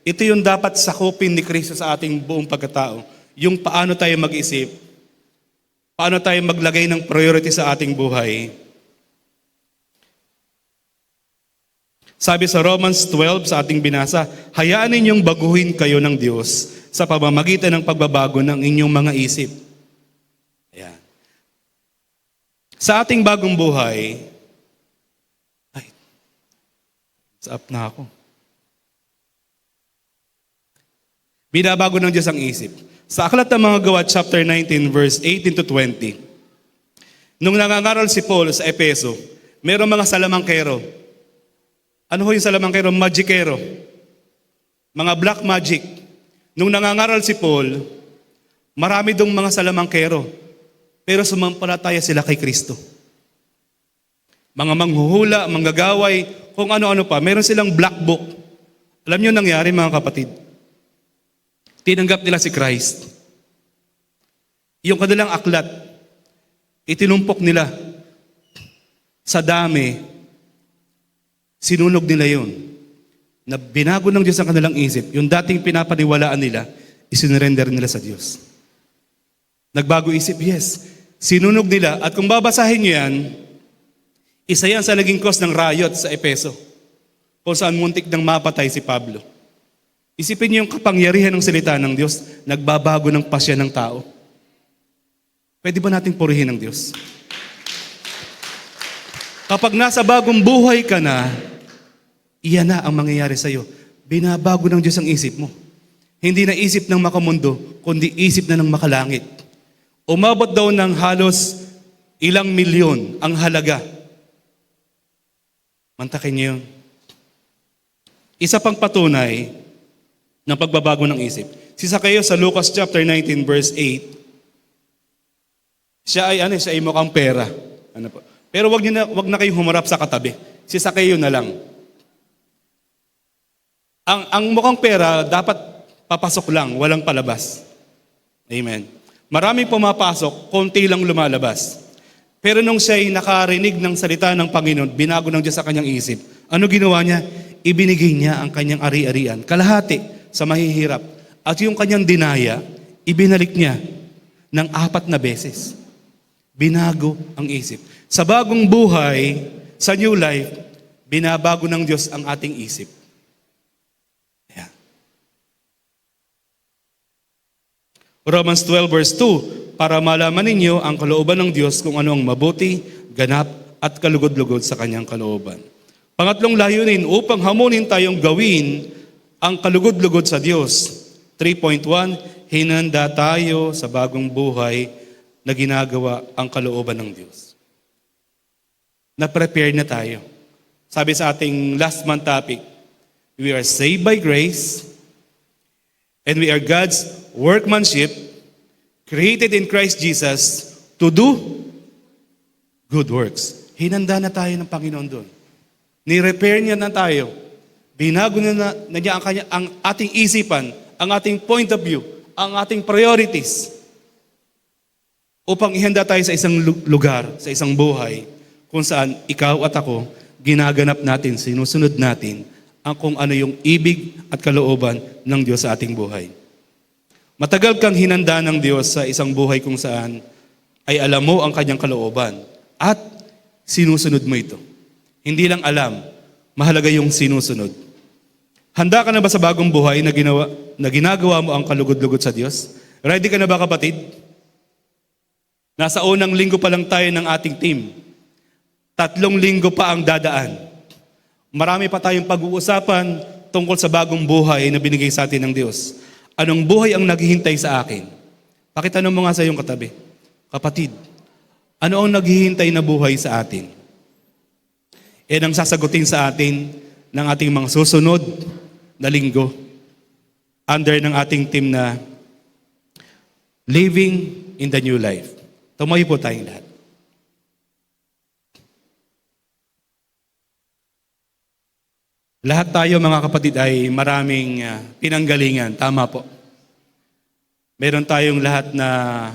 Ito yung dapat sakupin ni Kristo sa ating buong pagkatao. Yung paano tayo mag-isip, paano tayo maglagay ng priority sa ating buhay. Sabi sa Romans 12 sa ating binasa, hayaan ninyong baguhin kayo ng Diyos sa pamamagitan ng pagbabago ng inyong mga isip. Ayan. Sa ating bagong buhay, up na ako. Binabago ng Diyos ang isip. Sa Aklat ng Mga Gawa, chapter 19, verse 18 to 20, nung nangangaral si Paul sa Epeso, mayroong mga salamangkero. Ano ho yung salamangkero? Magikero. Mga black magic. Nung nangangaral si Paul, marami dong mga salamangkero. Pero sumampalataya sila kay Kristo. Mga manghuhula, manggagaway, kung ano-ano pa. Meron silang black book. Alam niyo nangyari, mga kapatid? Tinanggap nila si Christ. Yung kanilang aklat, itinumpok nila sa dami, sinunog nila yun. Na binago ng Diyos ang kanilang isip. Yung dating pinapaniwalaan nila, isinurrender nila sa Diyos. Nagbago isip, yes. Sinunog nila. At kung babasahin nyo yan, isa yan sa naging cause ng riot sa Epeso. Kung saan muntik nang mapatay si Pablo. Isipin niyo yung kapangyarihan ng salita ng Diyos, nagbabago ng pasya ng tao. Pwede ba nating purihin ng Diyos? Kapag nasa bagong buhay ka na, iyan na ang mangyayari sa'yo. Binabago ng Diyos ang isip mo. Hindi na isip ng makamundo, kundi isip na ng makalangit. Umabot daw ng halos ilang milyon ang halaga. Mantakin niyo yun. Isa pang patunay ng pagbabago ng isip. Si Zacchaeus sa Lucas chapter 19 verse 8, siya ay mukhang pera. Pero wag na kayong humarap sa katabi. Si Zacchaeus na lang. Ang mukhang pera dapat papasok lang, walang palabas. Amen. Maraming pumapasok, konti lang lumalabas. Pero nung siya'y nakarinig ng salita ng Panginoon, binago ng Diyos sa kanyang isip. Ano ginawa niya? Ibinigay niya ang kanyang ari-arian, kalahati sa mahihirap. At yung kanyang dinaya, ibinalik niya ng 4 na beses. Binago ang isip. Sa bagong buhay, sa new life, binabago ng Diyos ang ating isip. Romans 12 verse 2, para malaman ninyo ang kalooban ng Diyos kung ano ang mabuti, ganap at kalugod-lugod sa kanyang kalooban. Pangatlong layunin, upang hamunin tayong gawin ang kalugod-lugod sa Diyos. 3.1, hinanda tayo sa bagong buhay na ginagawa ang kalooban ng Diyos. Na-prepare na tayo. Sabi sa ating last month topic, we are saved by grace and we are God's workmanship, created in Christ Jesus to do good works. Hinanda na tayo ng Panginoon doon. Ni-repair niya na tayo. Binago na niya ang ating isipan, ang ating point of view, ang ating priorities upang ihanda tayo sa isang lugar, sa isang buhay kung saan ikaw at ako ginaganap natin, sinusunod natin ang kung ano yung ibig at kalooban ng Diyos sa ating buhay. Matagal kang hinanda ng Diyos sa isang buhay kung saan ay alam mo ang kanyang kalooban at sinusunod mo ito. Hindi lang alam, mahalaga yung sinusunod. Handa ka na ba sa bagong buhay na ginagawa mo ang kalugod-lugod sa Diyos? Ready ka na ba, kapatid? Nasa unang linggo pa lang tayo ng ating team. 3 linggo pa ang dadaan. Marami pa tayong pag-uusapan tungkol sa bagong buhay na binigay sa atin ng Diyos. Anong buhay ang naghihintay sa akin? Pakitanong mo nga sa iyong katabi, kapatid, ano ang naghihintay na buhay sa atin? Yan ang sasagutin sa atin ng ating mga susunod na linggo under ng ating team na Living in the New Life. Tumayo po tayong lahat. Lahat tayo mga kapatid ay maraming pinanggalingan. Tama po. Meron tayong lahat na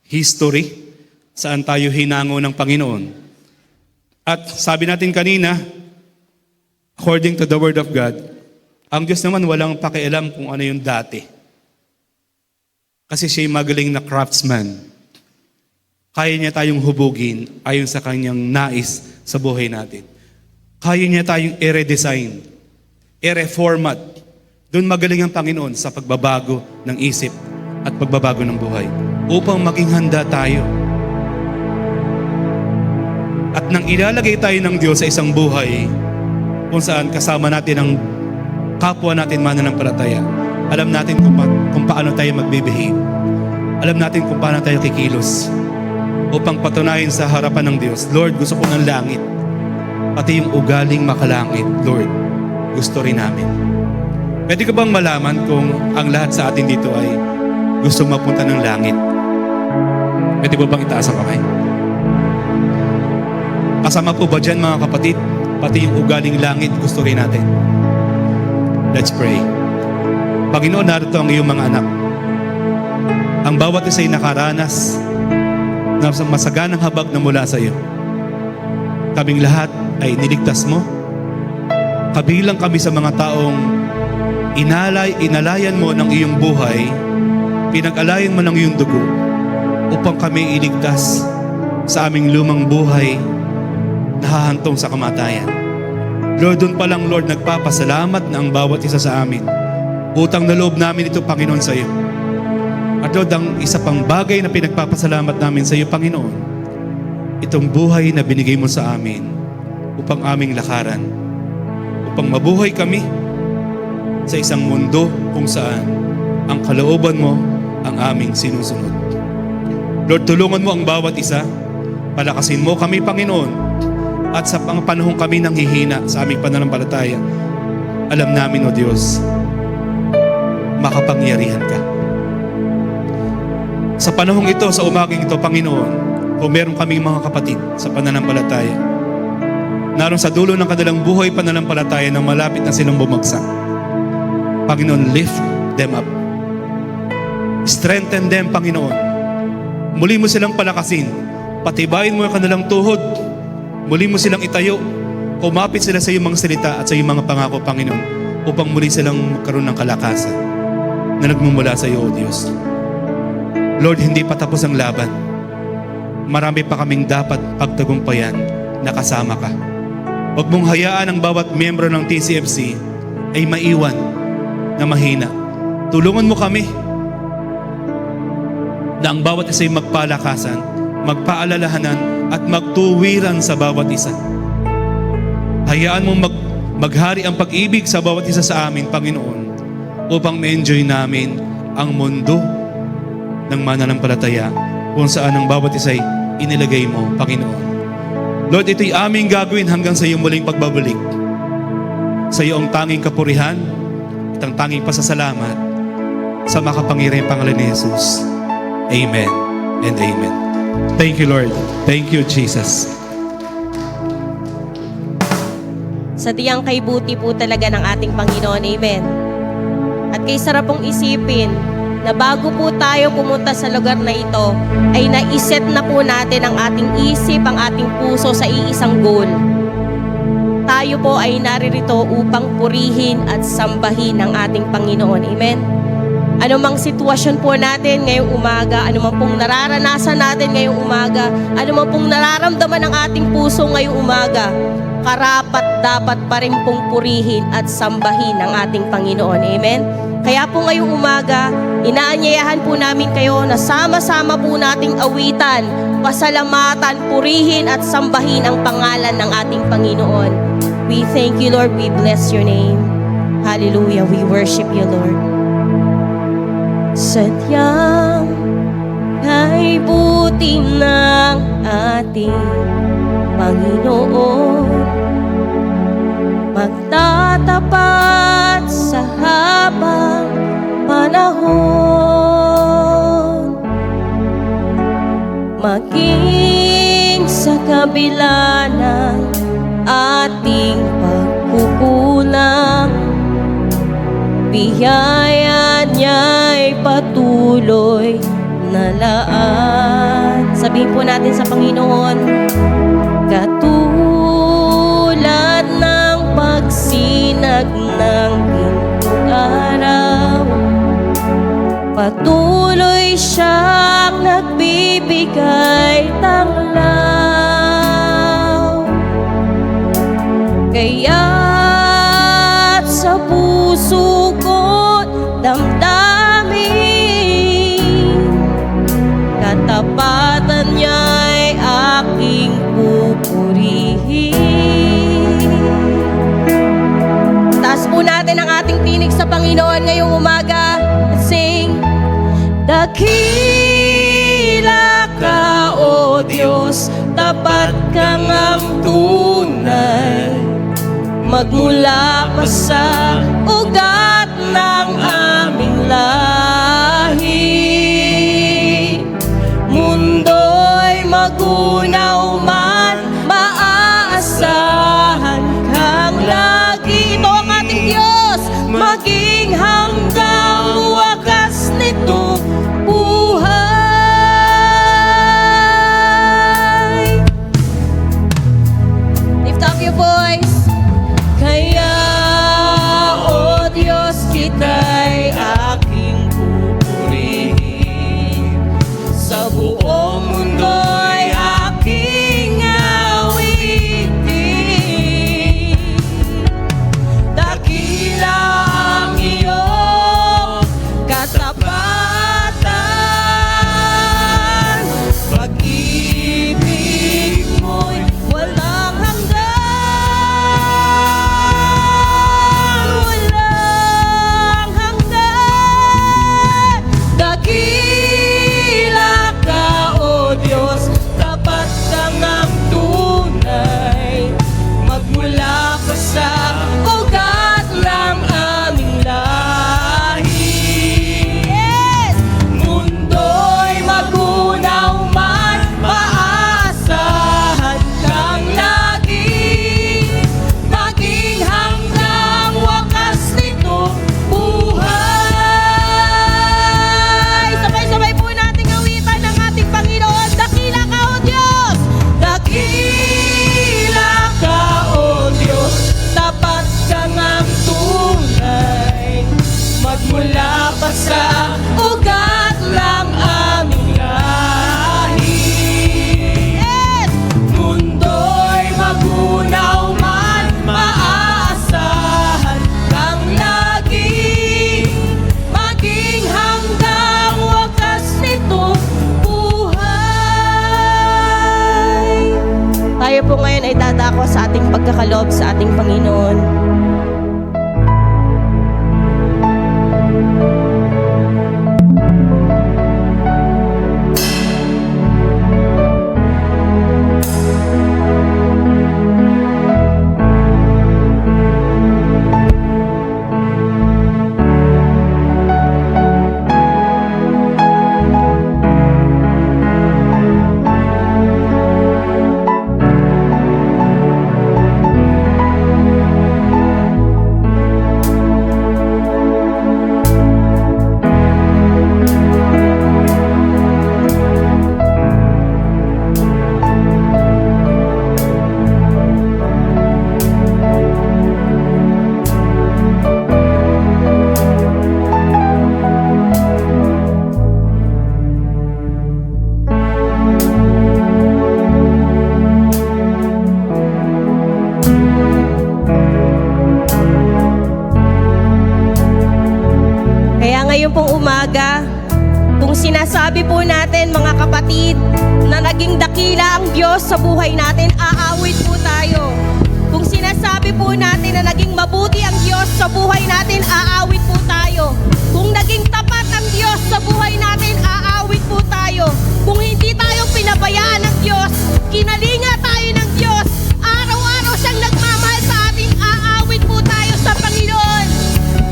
history saan tayo hinango ng Panginoon. At sabi natin kanina, according to the Word of God, ang Diyos naman walang pakialam kung ano yung dati. Kasi siya'y magaling na craftsman. Kaya niya tayong hubugin ayon sa kanyang nais sa buhay natin. Kaya niya tayong i-redesign, i-reformat. Doon magaling ang Panginoon sa pagbabago ng isip at pagbabago ng buhay upang maging handa tayo. At nang ilalagay tayo ng Diyos sa isang buhay kung saan kasama natin ang kapwa natin mananampalataya, alam natin kung paano tayo magbe-behave. Alam natin kung paano tayo kikilos upang patunayan sa harapan ng Diyos, Lord, gusto ko ng langit. Pati yung ugaling makalangit, Lord, gusto rin namin. Pwede ka bang malaman kung ang lahat sa atin dito ay gusto mapunta ng langit? Pwede ba bang itaas ang kamay? Kasama po ba dyan mga kapatid? Pati yung ugaling langit gusto rin natin. Let's pray. Panginoon, narito ang iyong mga anak. Ang bawat isa ay nakaranas na masaganang habag na mula sa iyo. Kaming lahat ay niligtas mo. Kabilang kami sa mga taong inalayan mo ng iyong buhay, pinag-alayan mo ng iyong dugo upang kami iligtas sa aming lumang buhay na hahantong sa kamatayan. Lord, doon pa lang, Lord, nagpapasalamat na ang bawat isa sa amin. Utang na loob namin ito, Panginoon, sa iyo. At Lord, ang isa pang bagay na pinagpapasalamat namin sa iyo, Panginoon, itong buhay na binigay mo sa amin upang aming lakaran, upang mabuhay kami sa isang mundo kung saan ang kalooban mo ang aming sinusunod. Lord, tulungan mo ang bawat isa, palakasin mo kami, Panginoon, at sa panahong kami nang hihina sa aming pananampalataya, alam namin, O Diyos, makapangyarihan ka. Sa panahong ito, sa umaging ito, Panginoon, kung meron kaming mga kapatid sa pananampalataya, naroon sa dulo ng kanilang buhay pananampalataya nang malapit na silang bumagsak, Panginoon, lift them up. Strengthen them, Panginoon. Muli mo silang palakasin. Patibayin mo ang kanilang tuhod. Muli mo silang itayo. Kumapit sila sa iyong mga salita at sa iyong mga pangako, Panginoon, upang muli silang magkaroon ng kalakasan na nagmumula sa iyo, O Diyos. Lord, hindi pa tapos ang laban. Marami pa kaming dapat pagtagumpayan na kasama ka. Huwag mong hayaan ang bawat miyembro ng TCFC ay maiwan na mahina. Tulungan mo kami na ang bawat isa ay magpalakasan, magpaalalahanan, at magtuwiran sa bawat isa. Hayaan mong maghari ang pag-ibig sa bawat isa sa amin, Panginoon, upang ma-enjoy namin ang mundo ng mananampalataya kung saan ang bawat isa ay inilagay mo, Panginoon. Lord, ito'y aming gagawin hanggang sa iyong muling pagbabalik. Sa iyo ang tanging kapurihan at ang tanging pasasalamat sa makapangyarihang pangalan ni Jesus. Amen and amen. Thank you, Lord. Thank you, Jesus. Sa tiyang kay buti po talaga ng ating Panginoon. Amen. At kay sarap pong isipin na bago po tayo pumunta sa lugar na ito, ay naiset na po natin ang ating isip, ang ating puso sa iisang goal. Tayo po ay naririto upang purihin at sambahin ang ating Panginoon. Amen. Anumang sitwasyon po natin ngayong umaga, anumang pong nararanasan natin ngayong umaga, anumang pong nararamdaman ng ating puso ngayong umaga, karapat dapat pa rin pong purihin at sambahin ang ating Panginoon. Amen? Kaya po ngayong umaga, inaanyayahan po namin kayo na sama-sama po nating awitan, pasalamatan, purihin at sambahin ang pangalan ng ating Panginoon. We thank you, Lord. We bless your name. Hallelujah. We worship you, Lord. Sadyang kay buti ng ating Panginoon, magtatapat sa habang panahon, maging sa kabila ng ating pagkukulang, biyaya niya'y patuloy na laan. Sabihin po natin sa Panginoon, katulad ng pagsinag ng gintong araw, patuloy siyang nagbibigay tanglaw. Kaya't sa puso ko't damdamin, katapatan niya'y aking pupurihin. Taas po natin ang ating tinig sa Panginoon ngayong umaga. Let's sing. Dakila ka, O Diyos, tapat kang ang tunay, magmula pa sa ugat ng aming lahi. Mundo'y magunaw man, maaasahan kang lagi. Ito ang ating Diyos, maging hanggang wakas nito buhay. Lift up your voice. Kaya, O Diyos, kita'y aking pupurihin, sa buong mundo'y aking awitin. Dakila ang iyong katapatan, pag-ibig mo'y walang hanggan, walang hanggan. Dakila ka, O Diyos, tapat kang ang tunay, magmula pa sa ugat ng aming lahi. Yes! Mundo'y magunaw man, maaasahan kang lagi, maging hanggang wakas nito buhay. Sabay-sabay po nating awitan ng ating Panginoon. Dakila ka, O Diyos! Dakila ka, O Diyos, tapat kang ang tunay, magmula pa sa ugat ng aming lahi. Yes! Mundo'y magunaw man, maaasahan kang lagi, maging hanggang wakas nito buhay. Tayo po ngayon ay dadako sa ating pagkakaloob sa ating Panginoon. sinasabi po natin mga kapatid na naging dakila ang Diyos sa buhay natin, aawit po tayo. Kung sinasabi po natin na naging mabuti ang Diyos sa buhay natin, aawit po tayo. Kung naging tapat ang Diyos sa buhay natin, aawit po tayo. Kung hindi tayo pinabayaan ng Diyos, kinalinga tayo ng Diyos, araw-araw siyang nagmamahal sa atin, aawit po tayo sa Panginoon.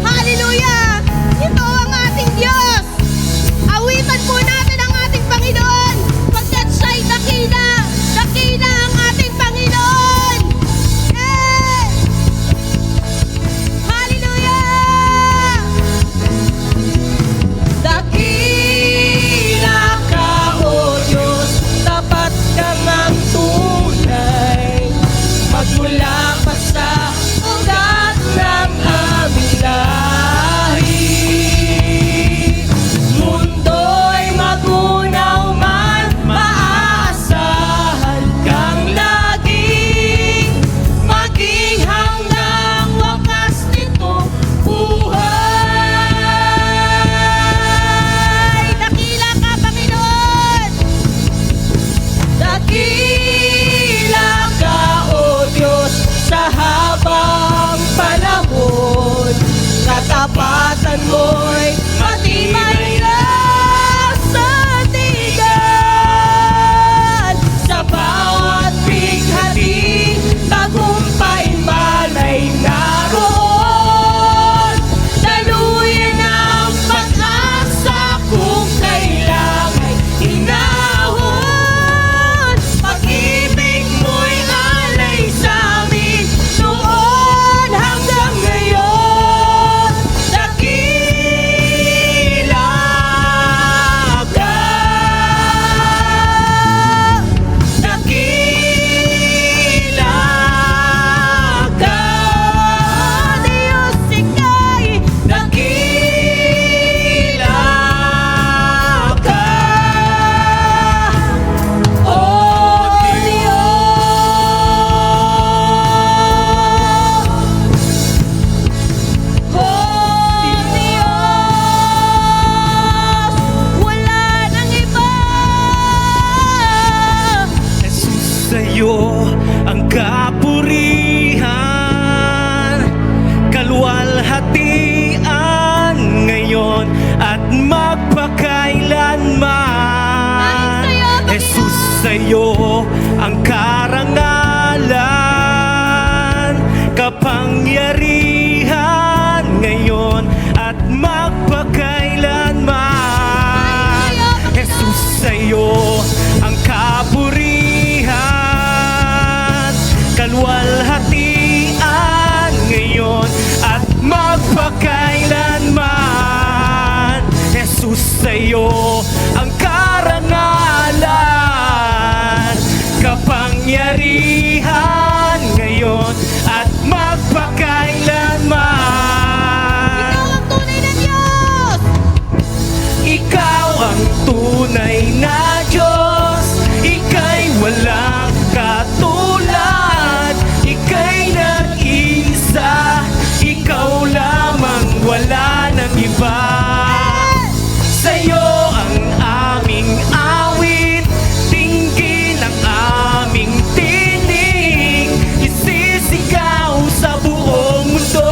Hallelujah! Ito ang ating Diyos. Awitan po natin ang ating Panginoon pagkat siya'y dakila. Dakila ang ating Panginoon. Yes! Hallelujah! Dakila ka, O Diyos, tapat ka ngang tunay. Magmula pa sa ugat ng aming lahi. Mundo'y magunaw man, maaasahan kang laging maging hanggang wakas nitong buhay. Dakila ka, Panginoon! Dakila ka, O Diyos, sa habang panahon. Katapatan mo'y matibay na sandigan. Sa bawat bighati, tagumpay man ay naroon. Daluyan ang pag-asa kung kailangan hinahon. Pag-ibig mo'y alay sa amin noon hanggang ngayon. Dakila ka. Dakila ka. Diyos ika'y dakila ka. O Diyos, wala nang iba. Jesus, sa'yo ang kapurihan, kaluwalhatian ngayon at magpakailanman. Jesus, sa'yo ang karangalan, kapangyarihan ngayon at magpakailanman. Jesus, sa'yo ang kapurihan, kaluwalhatian ngayon at magpakailanman. Jesus, sa'yo ang karangalan, kapangyarihan ngayon at magpakailanman. Ikaw ang tunay na Diyos. Ikaw ang tunay na Diyos, ika'y walang katulad, ika'y nag-iisa, ikaw lamang, wala nang iba. Sa'yo ang aming awit, tinggil ang aming tinig, isisigaw sa buong mundo.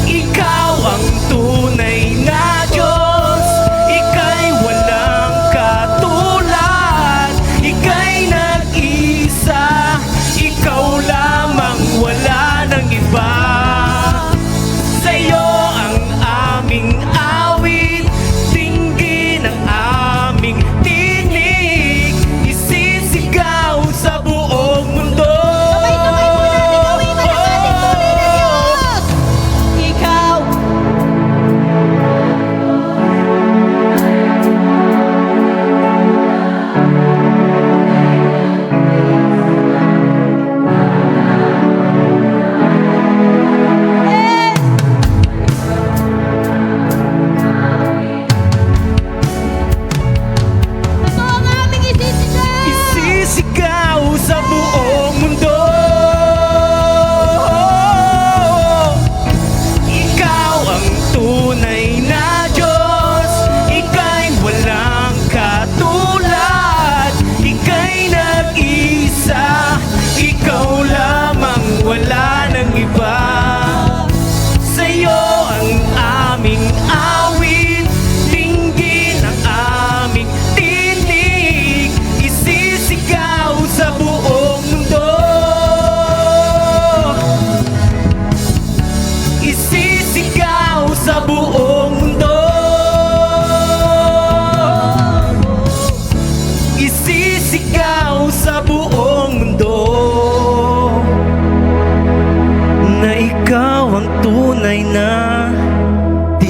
Ikaw ang tunay na Diyos.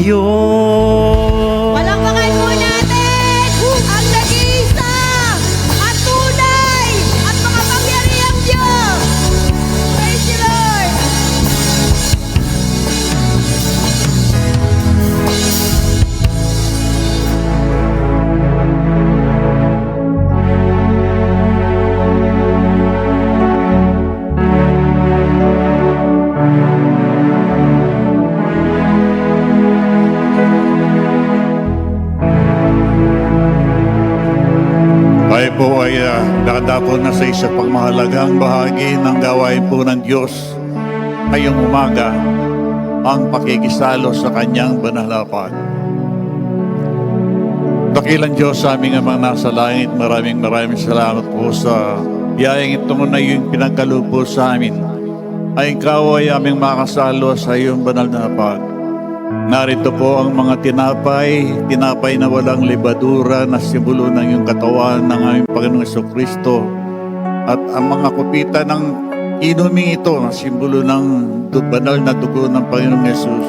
Diyos. Palakpakan po natin ang nag-iisa at tunay at makapangyarihang Diyos. Praise the Lord. Tayo po ay nakadapo na sa isa pang mahalagang bahagi ng gawain po ng Diyos ngayong umaga, ang pakikisalo sa Kanyang banal na harapan. Dakilang Diyos sa aming amang nasa langit, maraming salamat po sa biyayang ito na yung pinagkaloob po sa amin. Ay ikaw ay aming makasalo sa iyong banal na harapan. Narito po ang mga tinapay na walang libadura na simbolo ng iyong katawan ng aming Panginoong Jesucristo, at ang mga kupita ng inuming ito na simbolo ng banal na dugo ng Panginoong Yesus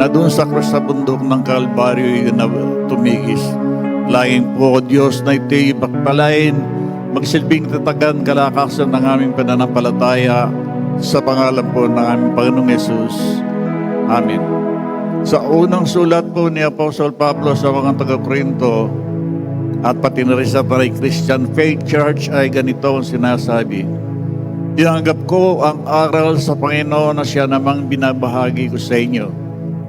na doon sa krus sa bundok ng Kalbaryo na tumigis. Laging po, O Diyos, na ito'y pagpalain, magsilbing tatagan kalakasan ng aming pananampalataya sa pangalan po ng aming Panginoong Yesus. Amen. Sa unang sulat po ni Apostle Pablo sa mga taga-Korinto at pati na rin sa Christian Faith Church ay ganito ang sinasabi: tinanggap ko ang aral sa Panginoon na siya namang binabahagi ko sa inyo.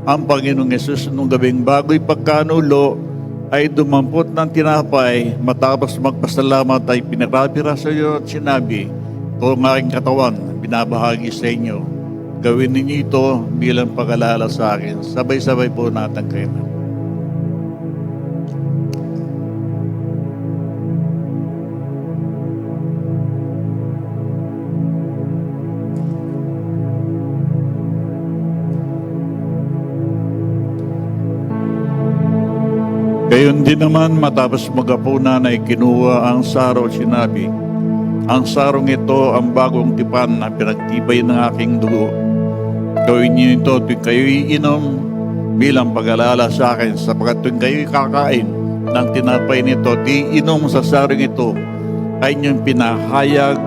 Ang Panginoong Yesus nung gabing bago'y pagkanulo ay dumampot ng tinapay, matapos magpasalamat ay pinarabira sa iyo at sinabi, ito ang aking katawan, binabahagi sa inyo. Gawin ninyo ito bilang pag-alala sa akin. Sabay-sabay po natin kayo. Gayon din naman, matapos magapunan ay kinuha ang saro at sinabi, ang sarong ito ang bagong tipan na pinagtibay ng aking dugo. Gawin niyo ito tuwing kayo'y iinom bilang pag-alala sa akin, sapagkat tuwing kayo'y kakain ng tinapay nito, di inom sa sarong ito, ay niyong pinahayag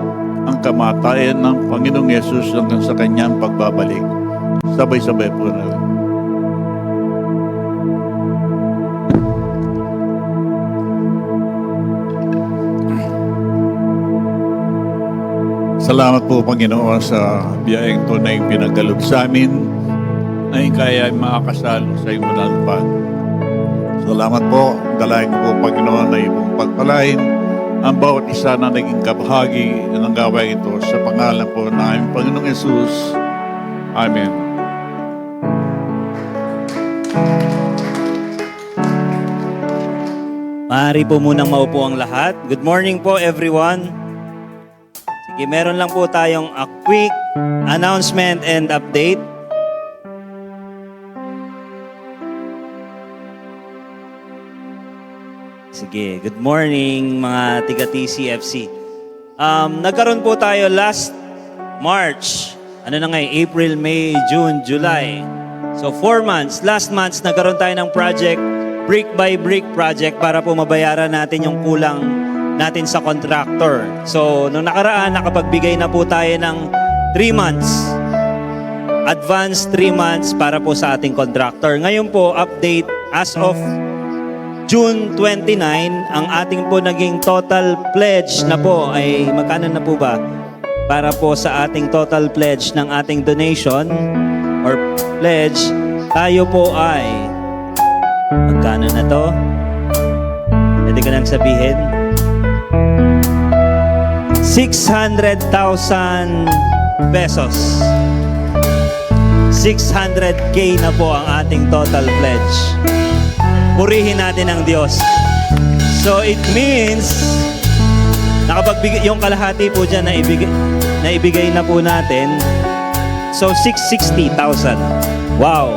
ang kamatayan ng Panginoong Yesus hanggang sa kanyang pagbabalik. Sabay-sabay po na. Salamat po, Panginoon, sa biyayang tunay pinagkaloob sa amin na kaya makakasalo sa iyong manalpan. Salamat po, dalayan ko po, Panginoon, na iyong pagpalain ang bawat isa na naging kabahagi ng gawain ito sa pangalan po ng aming Panginoong Yesus. Amen. Maaari po munang maupo ang lahat. Good morning po, everyone. Sige, meron lang po tayong a quick announcement and update. Sige, good morning mga tiga-TCFC. Nagkaroon po tayo last March, April, May, June, July. So 4 months, last month nagkaroon tayo ng project, brick by brick project para po mabayaran natin yung kulang natin sa contractor. So, nung nakaraan, nakapagbigay na po tayo ng 3 months. Advance 3 months para po sa ating contractor. Ngayon po, update, as of June 29, ang ating po naging total pledge na po ay, magkano na po ba? Para po sa ating total pledge ng ating donation or pledge, tayo po ay, magkano na to? Pwede ka nang sabihin? 600,000 pesos. 600K na po ang ating total pledge. Purihin natin ang Diyos. So it means, nakapagbigay, yung kalahati po dyan na ibigay na po natin. So 660,000. Wow!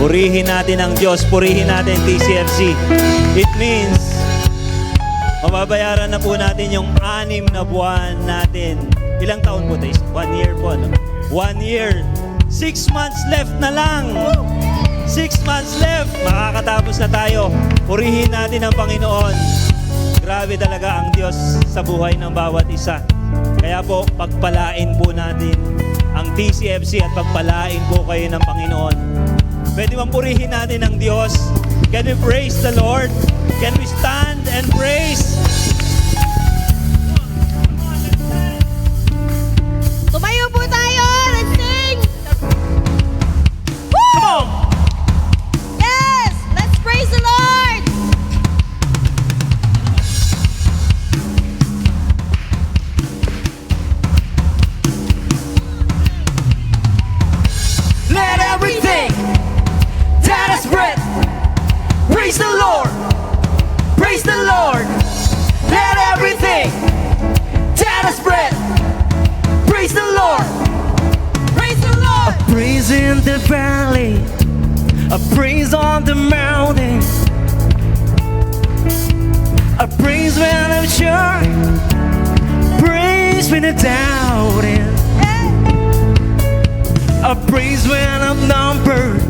Purihin natin ang Diyos. Purihin natin TCFC. It means, mababayaran na po natin yung 6 na buwan natin. Ilang taon po, Tays? 1 year po, no? 1 year. 6 months left na lang. 6 months left. Makakatapos na tayo. Purihin natin ang Panginoon. Grabe talaga ang Diyos sa buhay ng bawat isa. Kaya po, pagpalain po natin ang TCFC at pagpalain po kayo ng Panginoon. Pwede bang purihin natin ang Diyos? Can we praise the Lord? Can we stand and praise? Tumayo po tayo! Let's sing! Come on! Yes! Let's praise the Lord! Let everything that has breath praise the Lord. Praise the Lord. Let everything that has breath praise the Lord. Praise the Lord! A praise in the valley, a praise on the mountain, a praise when I'm sure, praise when I'm doubting, a praise when I'm numbered,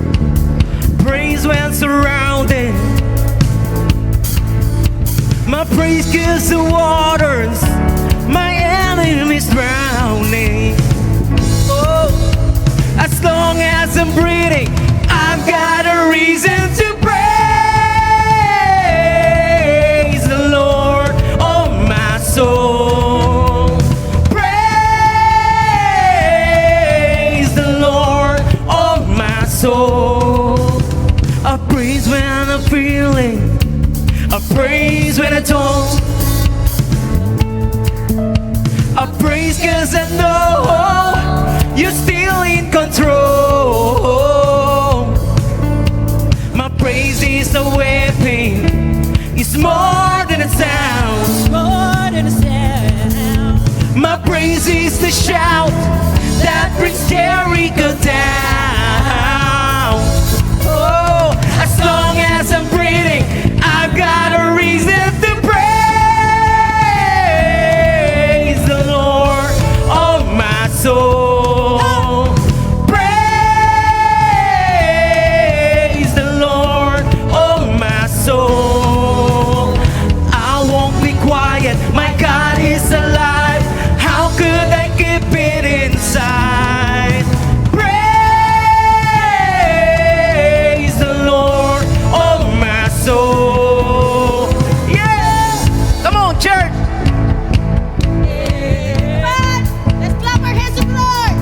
praise when surrounded. My praise gives the waters, my enemies drowning. Oh, as long as I'm breathing, I've got a reason to praise the Lord, oh my soul. Praise the Lord, oh my soul. I praise when I'm feeling, I praise when I don't. I praise cause I know you're still in control. My praise is a weapon, it's more than it sounds. My praise is the shout that brings Jericho down. Oh, as long as I'm breathing, I've got a reason to praise the Lord, oh my soul. Praise the Lord, oh my soul. I won't be quiet, my God is alive. How could I keep it inside? Praise the Lord, oh my soul. Yeah! Come on, church! Come on! Let's clap our hands to the Lord!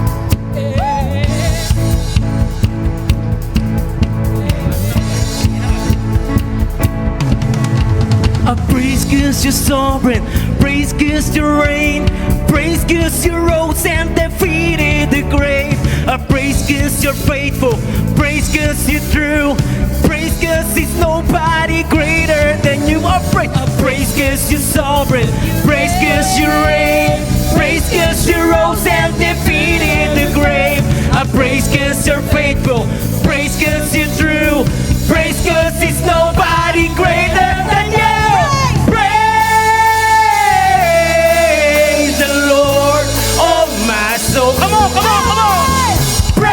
A praise cause you're sovereign, praise cause you reign, praise cause you rose and defeated the grave. A praise cause you're faithful, praise cause you're true, praise cause there's nobody greater than you. A praise cause you're sovereign, praise cause you reign, praise cause you rose and defeated the grave. A praise cause you're faithful, praise cause you're true, praise cause there's nobody greater than you. Praise the Lord, oh my soul. Come on, come on, come on. Praise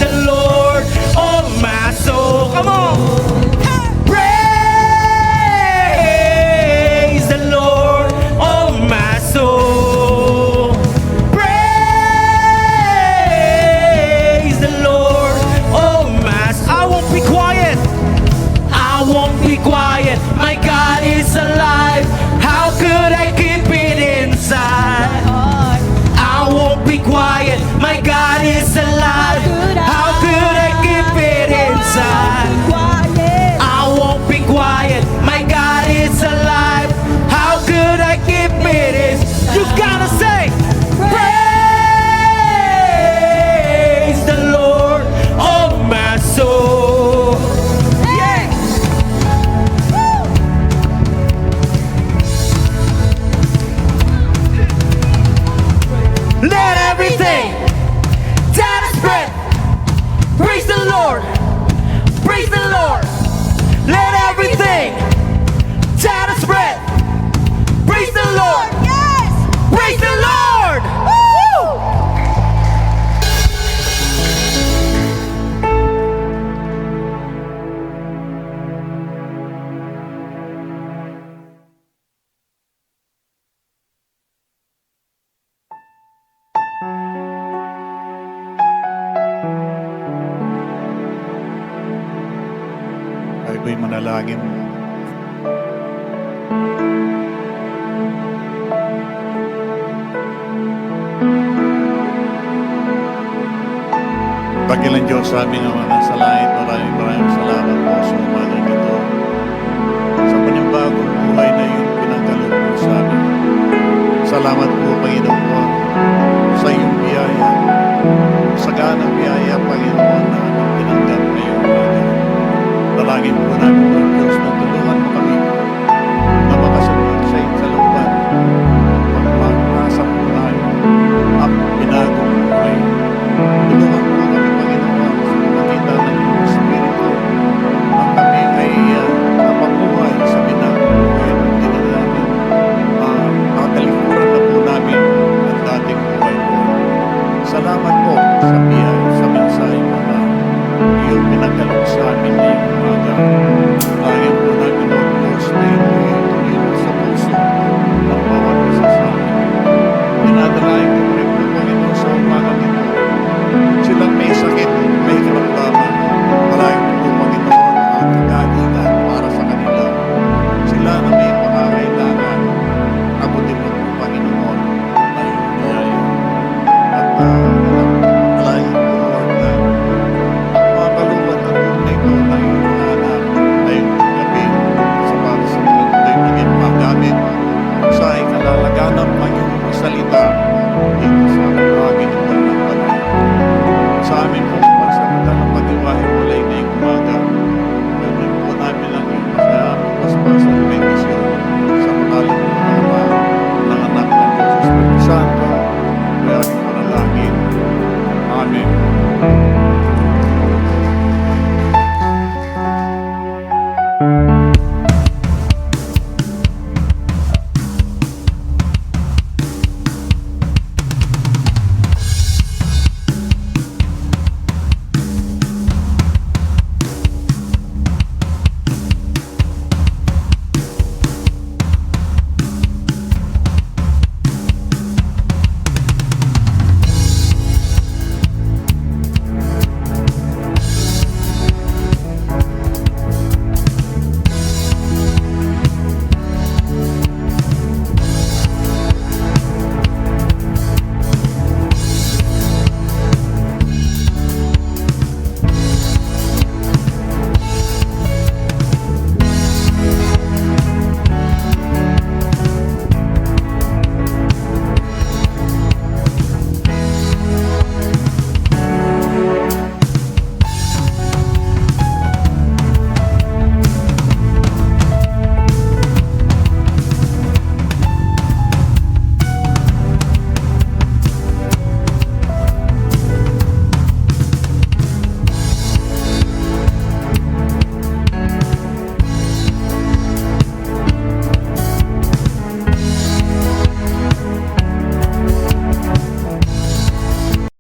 the Lord, oh my soul. Come on. Praise the Lord, oh my soul. Praise the Lord, oh my soul. I won't be quiet. I won't be quiet. My God is alive. How could I keep it inside? I won't be quiet. My God is alive. How could I keep it inside? I won't be quiet. My God is alive. How could I keep it in? You gotta say, praise the Lord, oh my soul. Yeah. Let everything that is breath praise the Lord. Praise the Lord. Let everything that is breath praise the Lord. Yes! Praise the Lord. Woo! po'y manalangin. Pagilan Diyos sa aming mga nasa langit, maraming salamat po sa umagang ito. Sa panibagong buhay na iyong pinagkaloob mo sa amin. Salamat po, Panginoon, sa iyong biyaya. Sa ganang biyaya, Panginoon, na aming tinanggap ngayong umaga. Dalangin po namin, Lord Diyos, na tulungan mo kami na makasunod sa iyong kalooban. Pagpagpasa po tayo ang pinagong buhay. Tulungan po kami, Panginoon, sa makita ng iyong Espiritu na kami ay napabuhay sa pinagong buhay ng tinanangin. Nakalikuran na po namin ang dating buhay po. Salamat po sa biyaya, sa mensahe mo na iyong pinagkaloob sa amin ngayong umaga. Lagyan po namin, Lord Diyos, na iyong tumulong sa puso ng bawat isa sa amin. Dinadalayan ko rin po, Panginoon, sa umaga nito. Silang may sakit,